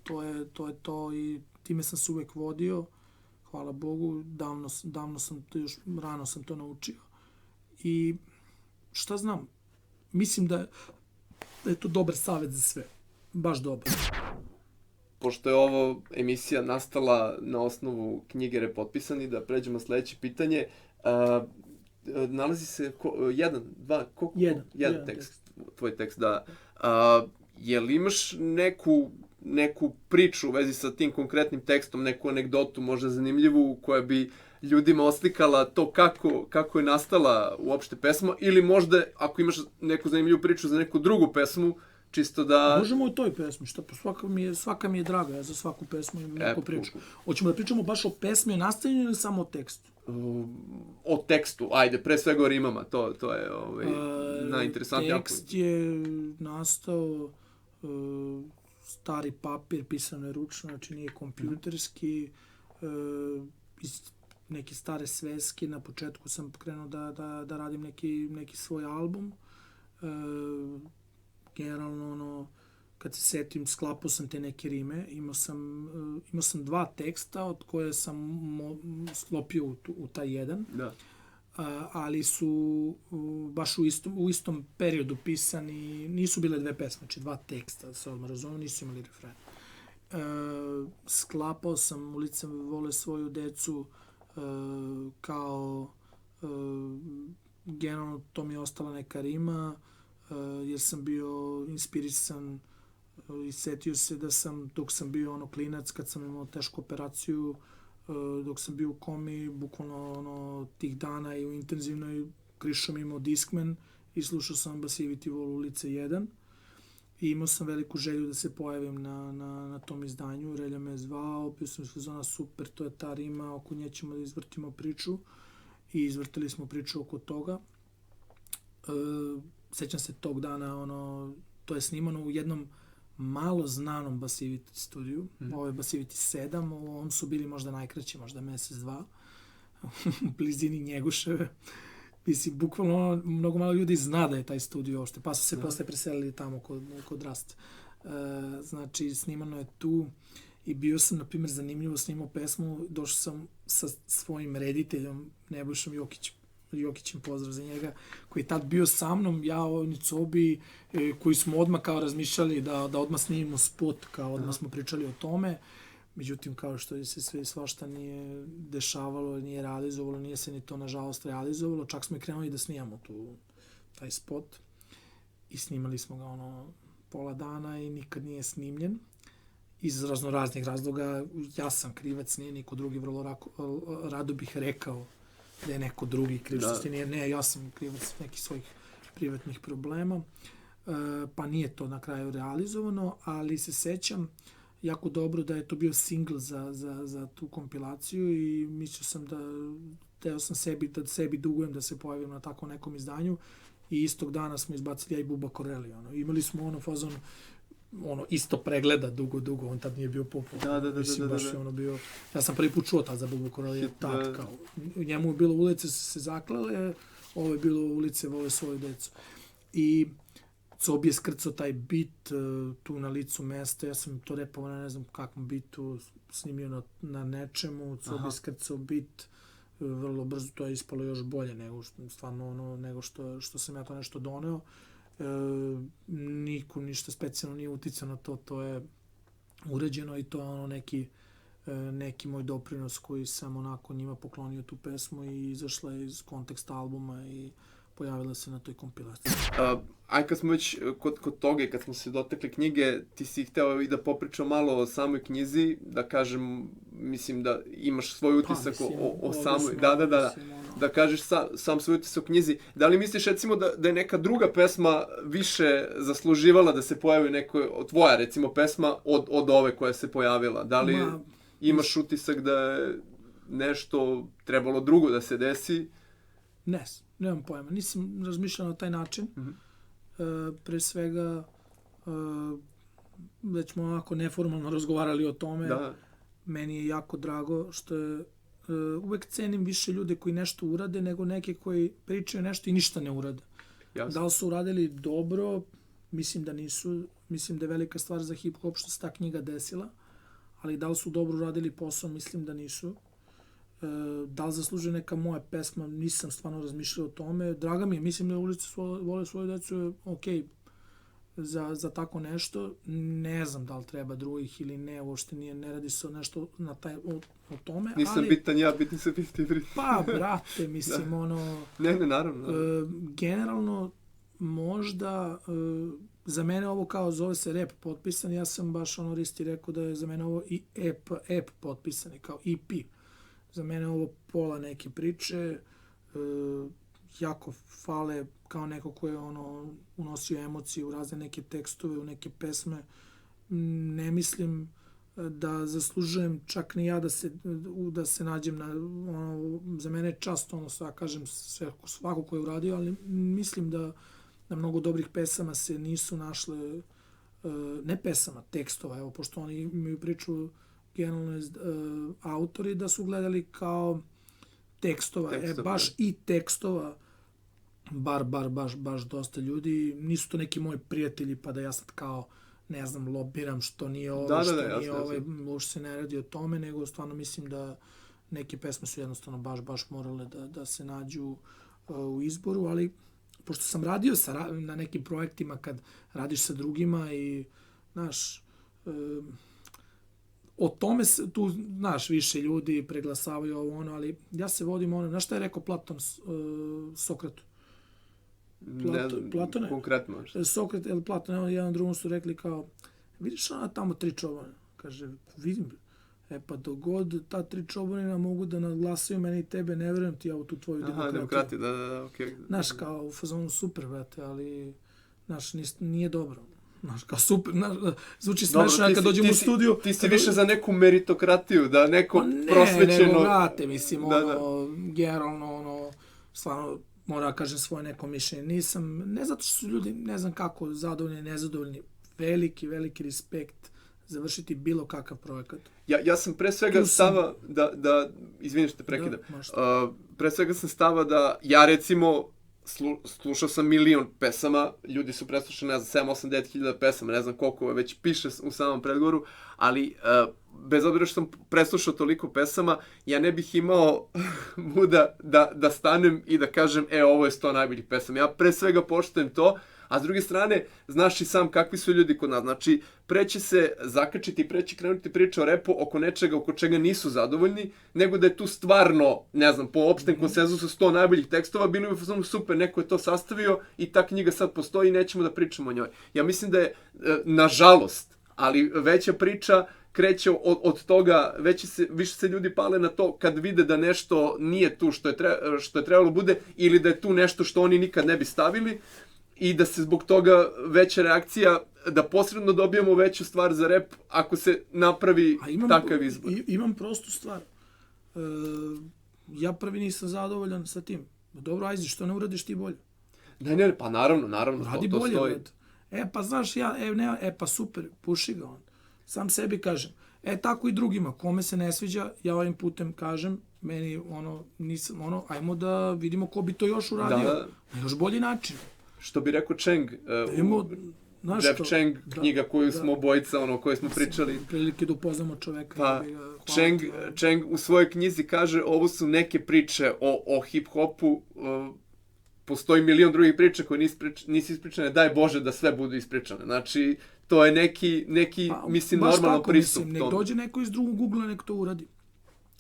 To je to i time sam se uvek vodio. Hvala Bogu, davno sam to, još rano sam to naučio. I šta znam, mislim da je to dobar savjet za sve. Baš dobar. Pošto je ovo emisija nastala na osnovu knjige Repotpisani, da pređemo sledeće pitanje. Nalazi se jedan tekst, tvoj tekst, da. Je li imaš neku priču u vezi sa tim konkretnim tekstom, neku anegdotu, možda zanimljivu, koja bi ljudima oslikala to kako je nastala uopšte pesma, ili možda, ako imaš neku zanimljivu priču za neku drugu pesmu, čisto da... Možemo u toj pesmi, šta pa svaka mi je draga, ja za svaku pesmu imam neku priču. Hoćemo da pričamo baš o pesmi, o nastavljanju ili samo o tekstu? O tekstu, ajde, pre svega o rimama, to je najinteresantnije. Tekst je nastao, stari papir, pisano je ručno, znači nije kompjuterski, iz neke stare sveske. Na početku sam krenuo da radim neki svoj album. Generalno, kad se setim, sklapao sam te neke rime. Imao sam dva teksta od koje sam sklopio u taj jedan. Da. Ali su baš u istom periodu pisani, nisu bile dve pesme, znači dva teksta, da se odmah razumem, nisu imali refren. Sklapao sam Ulice vole svoju decu, kao generalno to mi je ostala neka rima, jer sam bio inspirisan i setio se da sam, dok sam bio klinac, kad sam imao tešku operaciju, dok sam bio u komi, bukvalno tih dana i u intenzivnoj, krišom imao Discman i slušao sam Basiviti vol Ulice 1. I imao sam veliku želju da se pojavim na tom izdanju. Relja me zvao, bio sam sezona super, to je ta rima, oko nje ćemo da izvrtimo priču. I izvrtili smo priču oko toga. Sećam se tog dana, to je snimano u jednom malo znanom Basivity studiju. Ovo je Basivity 7, u ovom su bili možda najkraći, možda mesec, dva, u blizini Njeguševe. Mislim, bukvalno mnogo malo ljudi zna da je taj studio ošte, pa su se posle preselili tamo kod Rast. Znači, snimano je tu i bio sam, na primjer, zanimljivo snimao pesmu, došao sam sa svojim rediteljom, Nebojšom Jokićem, pozdrav za njega, koji je tad bio sa mnom, ja, oni Cobi, koji smo odmah kao razmišljali da odmah snimimo spot, kao odmah smo pričali o tome. Međutim, kao što se sve svašta nije dešavalo, nije realizovalo, nije se ni to, nažalost, realizovalo. Čak smo i krenuli da snijamo taj spot i snimali smo ga pola dana i nikad nije snimljen. Iz raznoraznih razloga, ja sam krivac, nije niko drugi, vrlo rado bih rekao da je neko drugi kriv, što ne, ja sam krivac nekih svojih privatnih problema, pa nije to na kraju realizovano, ali se sećam jako dobro da je to bio single za tu kompilaciju i mislio sam teo sam sebi dugujem da se pojavim na tako nekom izdanju i istog dana smo izbacili ja i Buba Koreli. Imali smo fazon isto pregleda dugo, on tad nije bio popularan. Mislim, baš je bio... Ja sam prvi put čuo tad za Buba Koreli, tad kao. Njemu je bilo ulice se zaklale, ovo je bilo ulice vole svoju decu. I Cobi je skrcao taj bit tu na licu mesta, ja sam to repovao na ne znam kakvom bitu, snimio na nečemu, Cobi je skrcao bit, vrlo brzo to je ispalo još bolje nego što sam ja to nešto doneo. Niko ništa specijalno nije uticao na to je uređeno i to je neki moj doprinos koji sam onako njima poklonio tu pesmu i izašla je iz konteksta albuma i pojavila se na toj kompilaciji. Aj kad smo već kod toga i kad smo se dotakli knjige, ti si hteo i da popričao malo o samoj knjizi, da kažem, mislim da imaš svoj utisak o samoj... Da kažeš sam svoj utisak o knjizi. Da li misliš recimo da je neka druga pesma više zasluživala da se pojavi neko, tvoja recimo pesma od ove koja se pojavila? Da li imaš utisak da je nešto trebalo drugo da se desi? Nemam pojma. Nisam razmišljao na taj način. Pre svega, već smo onako neformalno razgovarali o tome. Meni je jako drago što je uvek cenim više ljude koji nešto urade nego neke koji pričaju nešto i ništa ne urade. Jasne. Da li su uradili dobro? Mislim da nisu. Mislim da je velika stvar za hip-hop što se ta knjiga desila. Ali da li su dobro uradili posao? Mislim da nisu. Da li zaslužuje neka moja pesma? Nisam stvarno razmišljao o tome. Draga mi je, mislim da ulice vole svoju decu je okej za tako nešto. Ne znam da li treba drugih ili ne, uopšte ne radi se nešto o tome. Nisam bitan ja, bitni se biti Brit. Pa, brate, mislim, Ne, naravno. Generalno, možda, za mene ovo kao zove se rap potpisan, ja sam baš Risti rekao da je za mene ovo i EP potpisan, kao EP. Za mene ovo pola neke priče, jako fale kao neko ko je unosio emocije u razne neke tekstove, u neke pesme. Ne mislim da zaslužujem čak ni ja da se nađem na, za mene je čast, kažem svako ko je uradio, ali mislim da mnogo dobrih pesama se nisu našle, ne pesama, tekstova, evo, pošto oni imaju priču generalno autori da su gledali kao tekstova. Baš i tekstova, baš dosta ljudi. Nisu to neki moji prijatelji pa da ja sad kao, ne znam, lobiram što nije ovo, što nije ovo, uopšte se ne radi o tome, nego stvarno mislim da neke pesme su jednostavno baš morale da se nađu u izboru, ali pošto sam radio na nekim projektima kad radiš sa drugima i, znaš, o tome tu, znaš, više ljudi preglasavaju ovo ali ja se vodim znaš šta je rekao Platon Sokratu? Platone? Konkretno. Sokrat ili Platon, jedan drugom su rekli kao, vidiš tamo 3 čobana? Kaže, vidim. Pa dogod ta 3 čobanina mogu da nadglasaju mene i tebe, ne verujem ti ja u tu tvoju demokratiju. Demokratiju, da, okej. Znaš, kao u fazonu super, brate, ali, znaš, nije dobro. Znaš, kao super, zvuči smešno kad dođemo u studiju. Ti si više za neku meritokratiju, da neko prosvećeno... Ne, nego vrate, mislim, generalno, stvarno, moram da kažem svoje neko mišljenje. Nisam, ne zato što su ljudi, ne znam kako, zadovoljni, nezadovoljni, veliki, veliki respekt završiti bilo kakav projekat. Ja sam pre svega stava da izvini što te prekidam. Pre svega sam stava da ja recimo slušao sam milion pesama, ljudi su preslušali, ne znam, 7, 8, 9 hiljada pesama, ne znam koliko već piše u samom predgovoru, ali bez obzira što sam preslušao toliko pesama, ja ne bih imao muda da stanem i da kažem, ovo je 100 najboljih pesama. Ja pre svega poštujem to, a s druge strane, znaš i sam kakvi su ljudi kod nas. Znači, pre će se zakačiti, pre će krenuti priča o repu oko nečega oko čega nisu zadovoljni, nego da je tu stvarno, ne znam, po opštem konsenzusu 100 najboljih tekstova, bili bi super, neko je to sastavio i ta knjiga sad postoji i nećemo da pričamo o njoj. Ja mislim da je, nažalost, ali veća priča kreće od toga, više se ljudi pale na to kad vide da nešto nije tu što je trebalo bude ili da je tu nešto što oni nikad ne bi stavili i da se zbog toga veća reakcija, da posredno dobijemo veću stvar za rep ako se napravi takav izbor. Imam prostu stvar. Ja prvi nisam zadovoljan sa tim. Dobro, ajde, što ne uradiš ti bolje? Ne, pa naravno. Radi to bolje, stoji. Pa znaš, pa super, puši ga on. Sam sebi kažem. Tako i drugima. Kome se ne sviđa, ja ovim putem kažem, meni ajmo da vidimo ko bi to još uradio. Na još bolji način. Što bi rekao Cheng, Jeff Cheng, knjiga koju smo obojica, o kojoj smo pričali. Prilike da upoznamo čoveka. Pa, Cheng u svojoj knjizi kaže, ovo su neke priče o hip-hopu, postoji milion drugih priča koje nisu ispričane, daj Bože da sve budu ispričane. Znači, to je neki mislim, normalan pristup. Nek dođe neko iz drugog ugla, nek to uradi.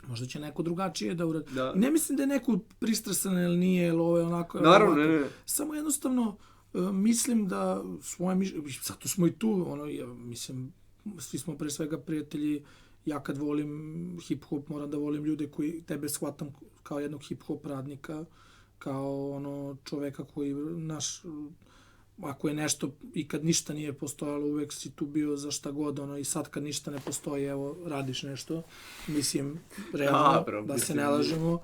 Možda će neko drugačije da uradi. Ne mislim da je neko pristrasan ili nije, ili ovo je onako. Naravno, ne. Samo jednostavno mislim da svoje mišljenje, zato smo i tu, mislim, svi smo pre svega prijatelji, ja kad volim hip-hop, moram da volim ljude koji tebe shvatam kao jednog hip-hop radnika, kao čoveka koji, ako je nešto i kad ništa nije postojalo, uvek si tu bio za šta god, i sad kad ništa ne postoji, evo, radiš nešto. Mislim, realno, da se ne lažemo.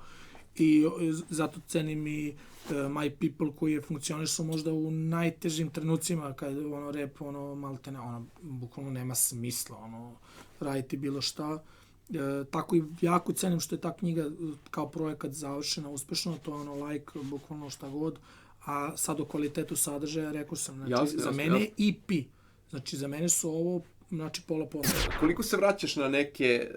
I zato cenim i My People koji je funkcionisao možda u najtežim trenucima, kad rap, maltene, bukvalno nema smisla, raditi bilo šta. Tako i jako cenim što je ta knjiga kao projekat završena uspešno, to je like, bukvalno šta god. A sad o kvalitetu sadržaja, rekao sam, znači, za mene je EP. Znači, za mene su ovo, znači, pola posla. Koliko se vraćaš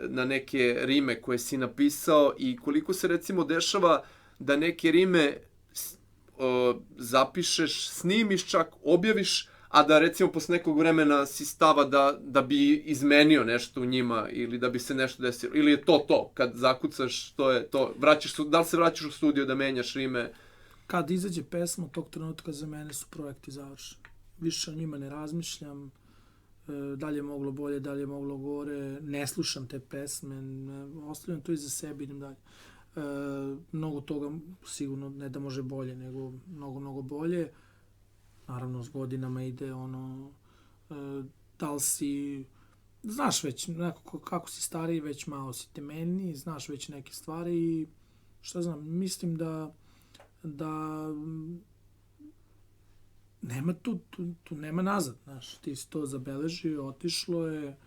na neke rime koje si napisao i koliko se, recimo, dešava da neke rime zapišeš, snimiš čak, objaviš, a da, recimo, posle nekog vremena si stava da bi izmenio nešto u njima ili da bi se nešto desilo? Ili je to, kad zakucaš, to je to, da li se vraćaš u studio da menjaš rime? Kad izađe pesma, tog trenutka za mene su projekti završeni. Više o njima ne razmišljam, dalje je moglo bolje, dalje je moglo gore, ne slušam te pesme, ostavljam to iza sebe, idem dalje. Mnogo toga sigurno ne da može bolje, nego mnogo bolje. Naravno, s godinama ide da li si, znaš već, kako si stariji, već malo si temeljniji, znaš već neke stvari i šta znam, mislim da nema tu nema nazad, znaš, ti si to zabeležio, otišlo je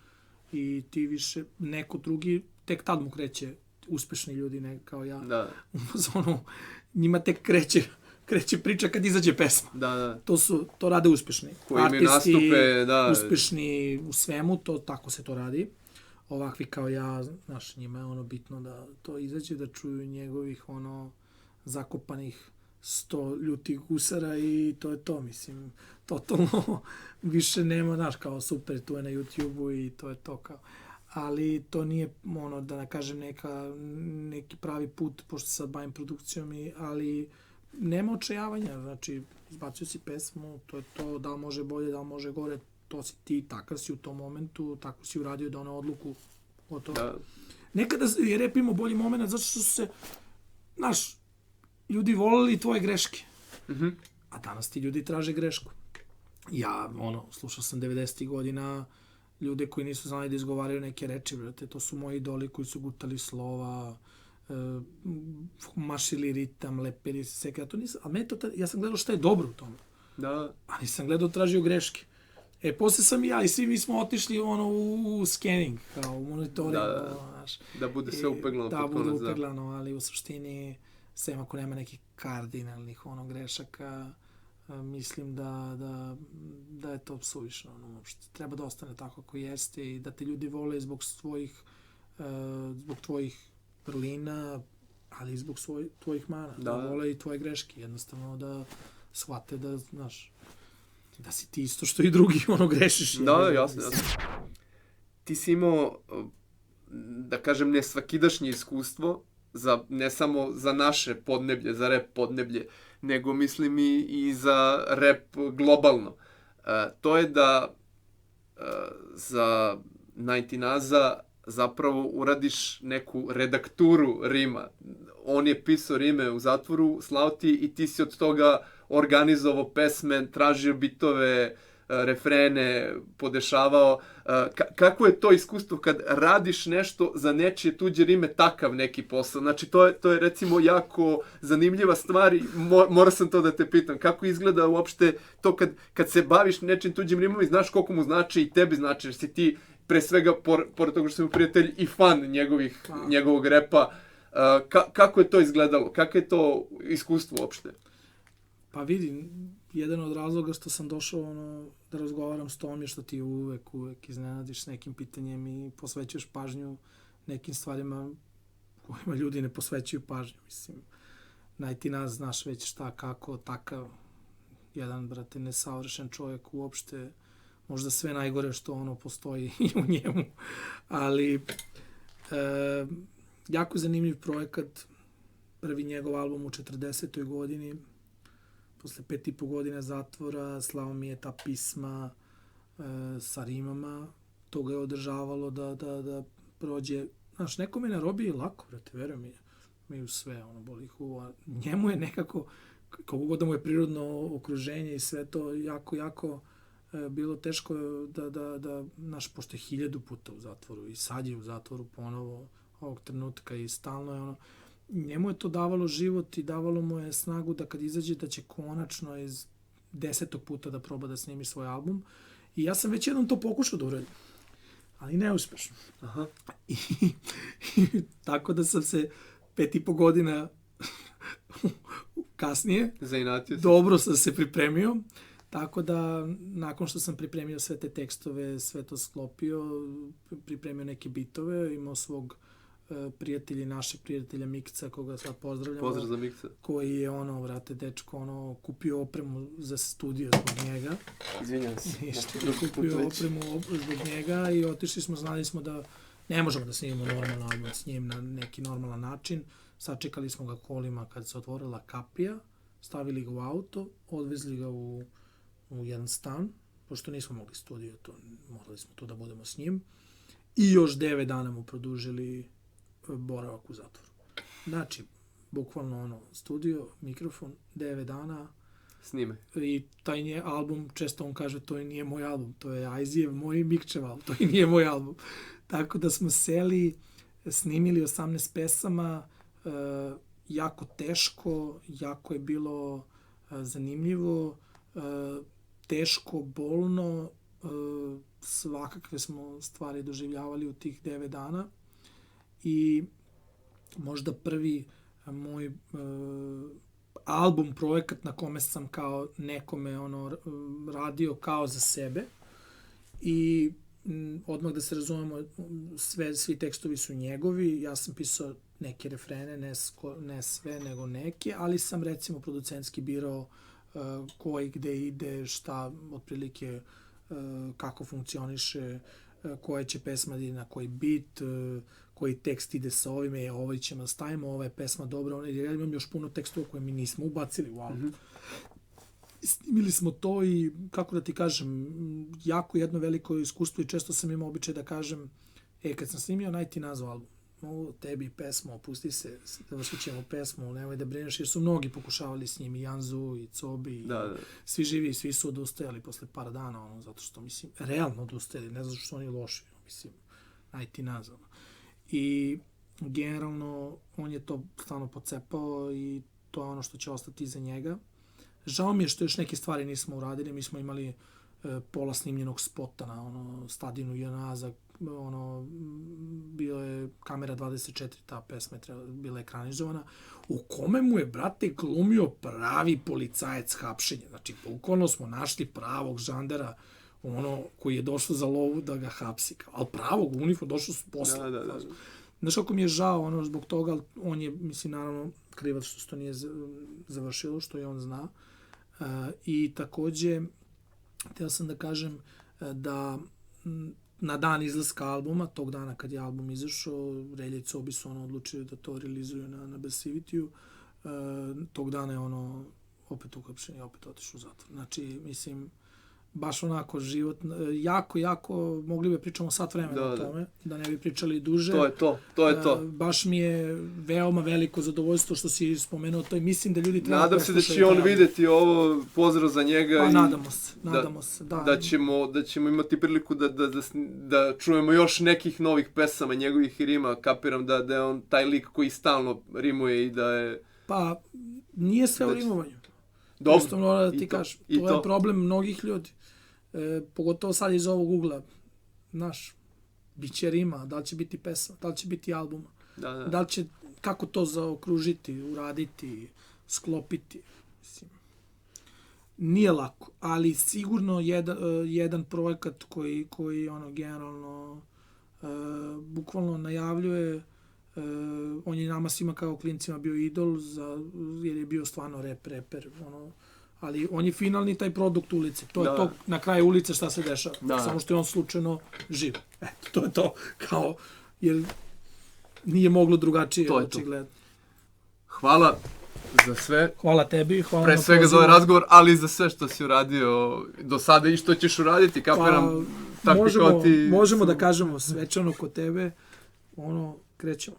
i ti više, neko drugi, tek tad mu kreće, uspešni ljudi, ne kao ja, njima tek kreće priča kad izađe pesma. Da. To rade uspešni. Koji imaju nastupe, da. Uspešni u svemu, tako se to radi. Ovakvi kao ja, znaš, njima je bitno da to izađe, da čuju njegovih, zakopanih 100 ljutih gusara i to je to, mislim, totalno više nema, znaš, kao super, tu je na YouTube-u i to je to kao. Ali to nije, da ne kažem, neki pravi put, pošto sad bavim produkcijom, ali nema očajavanja, znači, izbacio si pesmu, to je to, da li može bolje, da li može gore, to si ti, takav si u tom momentu, tako si uradio da odluku o to. Da. Nekada je rap imao bolji moment, zato što su se, znaš, ljudi volili tvoje greške. A danas ti ljudi traže grešku. Ja, slušao sam 90. godina ljude koji nisu znali da izgovaraju neke reči, brate. To su moji idoli koji su gutali slova, mašili ritam, lepili se, ja to nisam, ali ja sam gledao šta je dobro u tome. Da. A nisam gledao, tražio greške. Posle sam i ja i svi mi smo otišli u scanning, kao u monitoring. Da bude sve upeglano. Da bude upeglano, ali u suštini, sem ako nema nekih kardinalnih grešaka, mislim da je to suvišno. Treba da ostane tako kako jeste i da te ljudi vole zbog tvojih vrlina, ali i zbog tvojih mana. Da vole i tvoje greške. Jednostavno da shvate da, znaš, da si ti isto što i drugi grešiš. Da, jasno. Ti si imao, da kažem, nesvakidašnje iskustvo, ne samo za naše podneblje, za rap podneblje, nego mislim i za rap globalno. To je da za 19aza zapravo uradiš neku redakturu rima. On je pisao rime u zatvoru, slao ti i ti si od toga organizovao pesme, tražio bitove, refrene, podešavao. Kako je to iskustvo kad radiš nešto za nečije tuđe rime, takav neki posao? Znači, to je recimo jako zanimljiva stvar i mora sam to da te pitam. Kako izgleda uopšte to kad se baviš nečim tuđim rimom i znaš koliko mu znači i tebi znači, jer si ti pre svega, pored toga što sam prijatelj i fan njegovog repa. Kako je to izgledalo? Kako je to iskustvo uopšte? Pa vidim, jedan od razloga što sam došao da razgovaram s tom je što ti uvek iznenadiš s nekim pitanjem i posvećuješ pažnju nekim stvarima kojima ljudi ne posvećuju pažnju. Mislim, 19aza znaš već šta, kako, takav jedan, brate, nesavršen čovjek uopšte, možda sve najgore što postoji i u njemu, ali jako zanimljiv projekat, prvi njegov album u 40. godini, posle 5,5 godina zatvora, slao mi je ta pisma sa rimama, to ga je održavalo da prođe, znaš, nekome na robiji lako, brate, verujem mi u sve, boli huva, njemu je nekako, kako god da mu je prirodno okruženje i sve to jako bilo teško da naš, pošto je 1000 puta u zatvoru i sad je u zatvoru ponovo ovog trenutka i stalno je njemu je to davalo život i davalo mu je snagu da kad izađe da će konačno iz 10. puta da proba da snimi svoj album. I ja sam već jednom to pokušao da uradim, ali neuspešno. Aha. I tako da sam se 5,5 godina kasnije dobro sam se pripremio. Tako da, nakon što sam pripremio sve te tekstove, sve to sklopio, pripremio neke bitove, imao svog prijatelja, našeg prijatelja Mikca, koga sad pozdravljamo. Pozdrav za Mikca. Koji je, vrate, dečko, kupio opremu za studio zbog njega. Izvinjam se. Kupio opremu zbog njega i otišli smo, znali smo da ne možemo da snimimo normalan album s njim na neki normalan način. Sačekali smo ga kolima kad se otvorila kapija, stavili ga u auto, odvezli ga u jedan stan, pošto nismo mogli studio, morali smo tu da budemo s njim, i još 9 dana mu produžili boravak u zatvoru. Znači, bukvalno studio, mikrofon, 9 dana. Snime. I taj album, često on kaže, to nije moj album, to je Ajzijev, moj Mikčev album, to i nije moj album. Tako da smo seli, snimili 18 pesama, jako teško, jako je bilo zanimljivo, teško, bolno, svakakve smo stvari doživljavali u tih 9 dana i možda prvi moj album, projekat na kome sam kao nekome radio kao za sebe i odmah da se razumemo, svi tekstovi su njegovi, ja sam pisao neke refrene, ne sve, nego neke, ali sam recimo producentski birao koji gde ide, šta otprilike, kako funkcioniše, koja će pesma ide na koji bit, koji tekst ide sa ovime, ovaj ćemo da stavimo, ova je pesma dobra, jer ja imam još puno tekstova koje mi nismo ubacili u album. Snimili smo to i, kako da ti kažem, jako jedno veliko iskustvo i često sam imao običaj da kažem, kad sam snimio 19aza album, tebi pesmu, opusti se, završit ćemo pesmu, nemoj da brineš, jer su mnogi pokušavali s njim, i Janzu, i Cobi, svi živi, svi su odustajali posle par dana, zato što, mislim, realno odustajali, ne zato što su oni loši, mislim, 19aza. I generalno, on je to stvarno pocepao i to je ono što će ostati iza njega. Žao mi je što još neke stvari nismo uradili, mi smo imali pola snimljenog spota na ono stadionu JNA za ono bio je kamera 24, ta pesma je bila ekranizovana, u kome mu je, brate, glumio pravi policajac hapšenja. Znači, bukvalno smo našli pravog žandara, ono, koji je došao za lovu da ga hapsi. Ali pravog, u uniformu, došao s posla. Da. Znaš kako mi je žao, ono, zbog toga, on je, mislim, naravno, krivac što se to nije završilo, što je on zna. I takođe, htio sam da kažem da na dan izlaska albuma, tog dana kad je album izašao, Relja i Cobi su ono odlučili da to realizuju na Basivitiju. Tog dana je ono opet uhapšen i opet otišao u zatvor. Znači, mislim, baš onako život, jako, mogli bi pričamo sat vremena o tome, da ne bi pričali duže. To je to. Baš mi je veoma veliko zadovoljstvo što si spomenuo to i mislim da ljudi treba nadam se da će on videti ovo, pozdrav za njega. Pa nadamo se. Da ćemo imati priliku da čujemo još nekih novih pesama, njegovih rima. Kapiram da je on taj lik koji stalno rimuje i da je... Pa, nije sve u rimovanju. Dobro. Jednostavno da ti kažem, to je problem mnogih ljudi. Pogotovo sad iz ovog ugla. Znaš, bit će rima, da li će biti pesma, da li će biti albuma. Da li će, kako to zaokružiti, uraditi, sklopiti. Mislim, nije lako, ali sigurno jedan projekat koji ono generalno bukvalno najavljuje. On je nama svima kao klincima bio idol, jer je bio stvarno reper, ono, ali on je finalni taj produkt ulice. To je to na kraju ulice šta se dešava. Samo što je on slučajno živ. Eto, to je to. Kao, jer nije moglo drugačije očigledno. Hvala za sve. Hvala tebi, hvala pre svega za ovaj razgovor, ali i za sve što si uradio do sada i što ćeš uraditi. Kapiram, možemo da kažemo svečano kod tebe, ono, krećemo.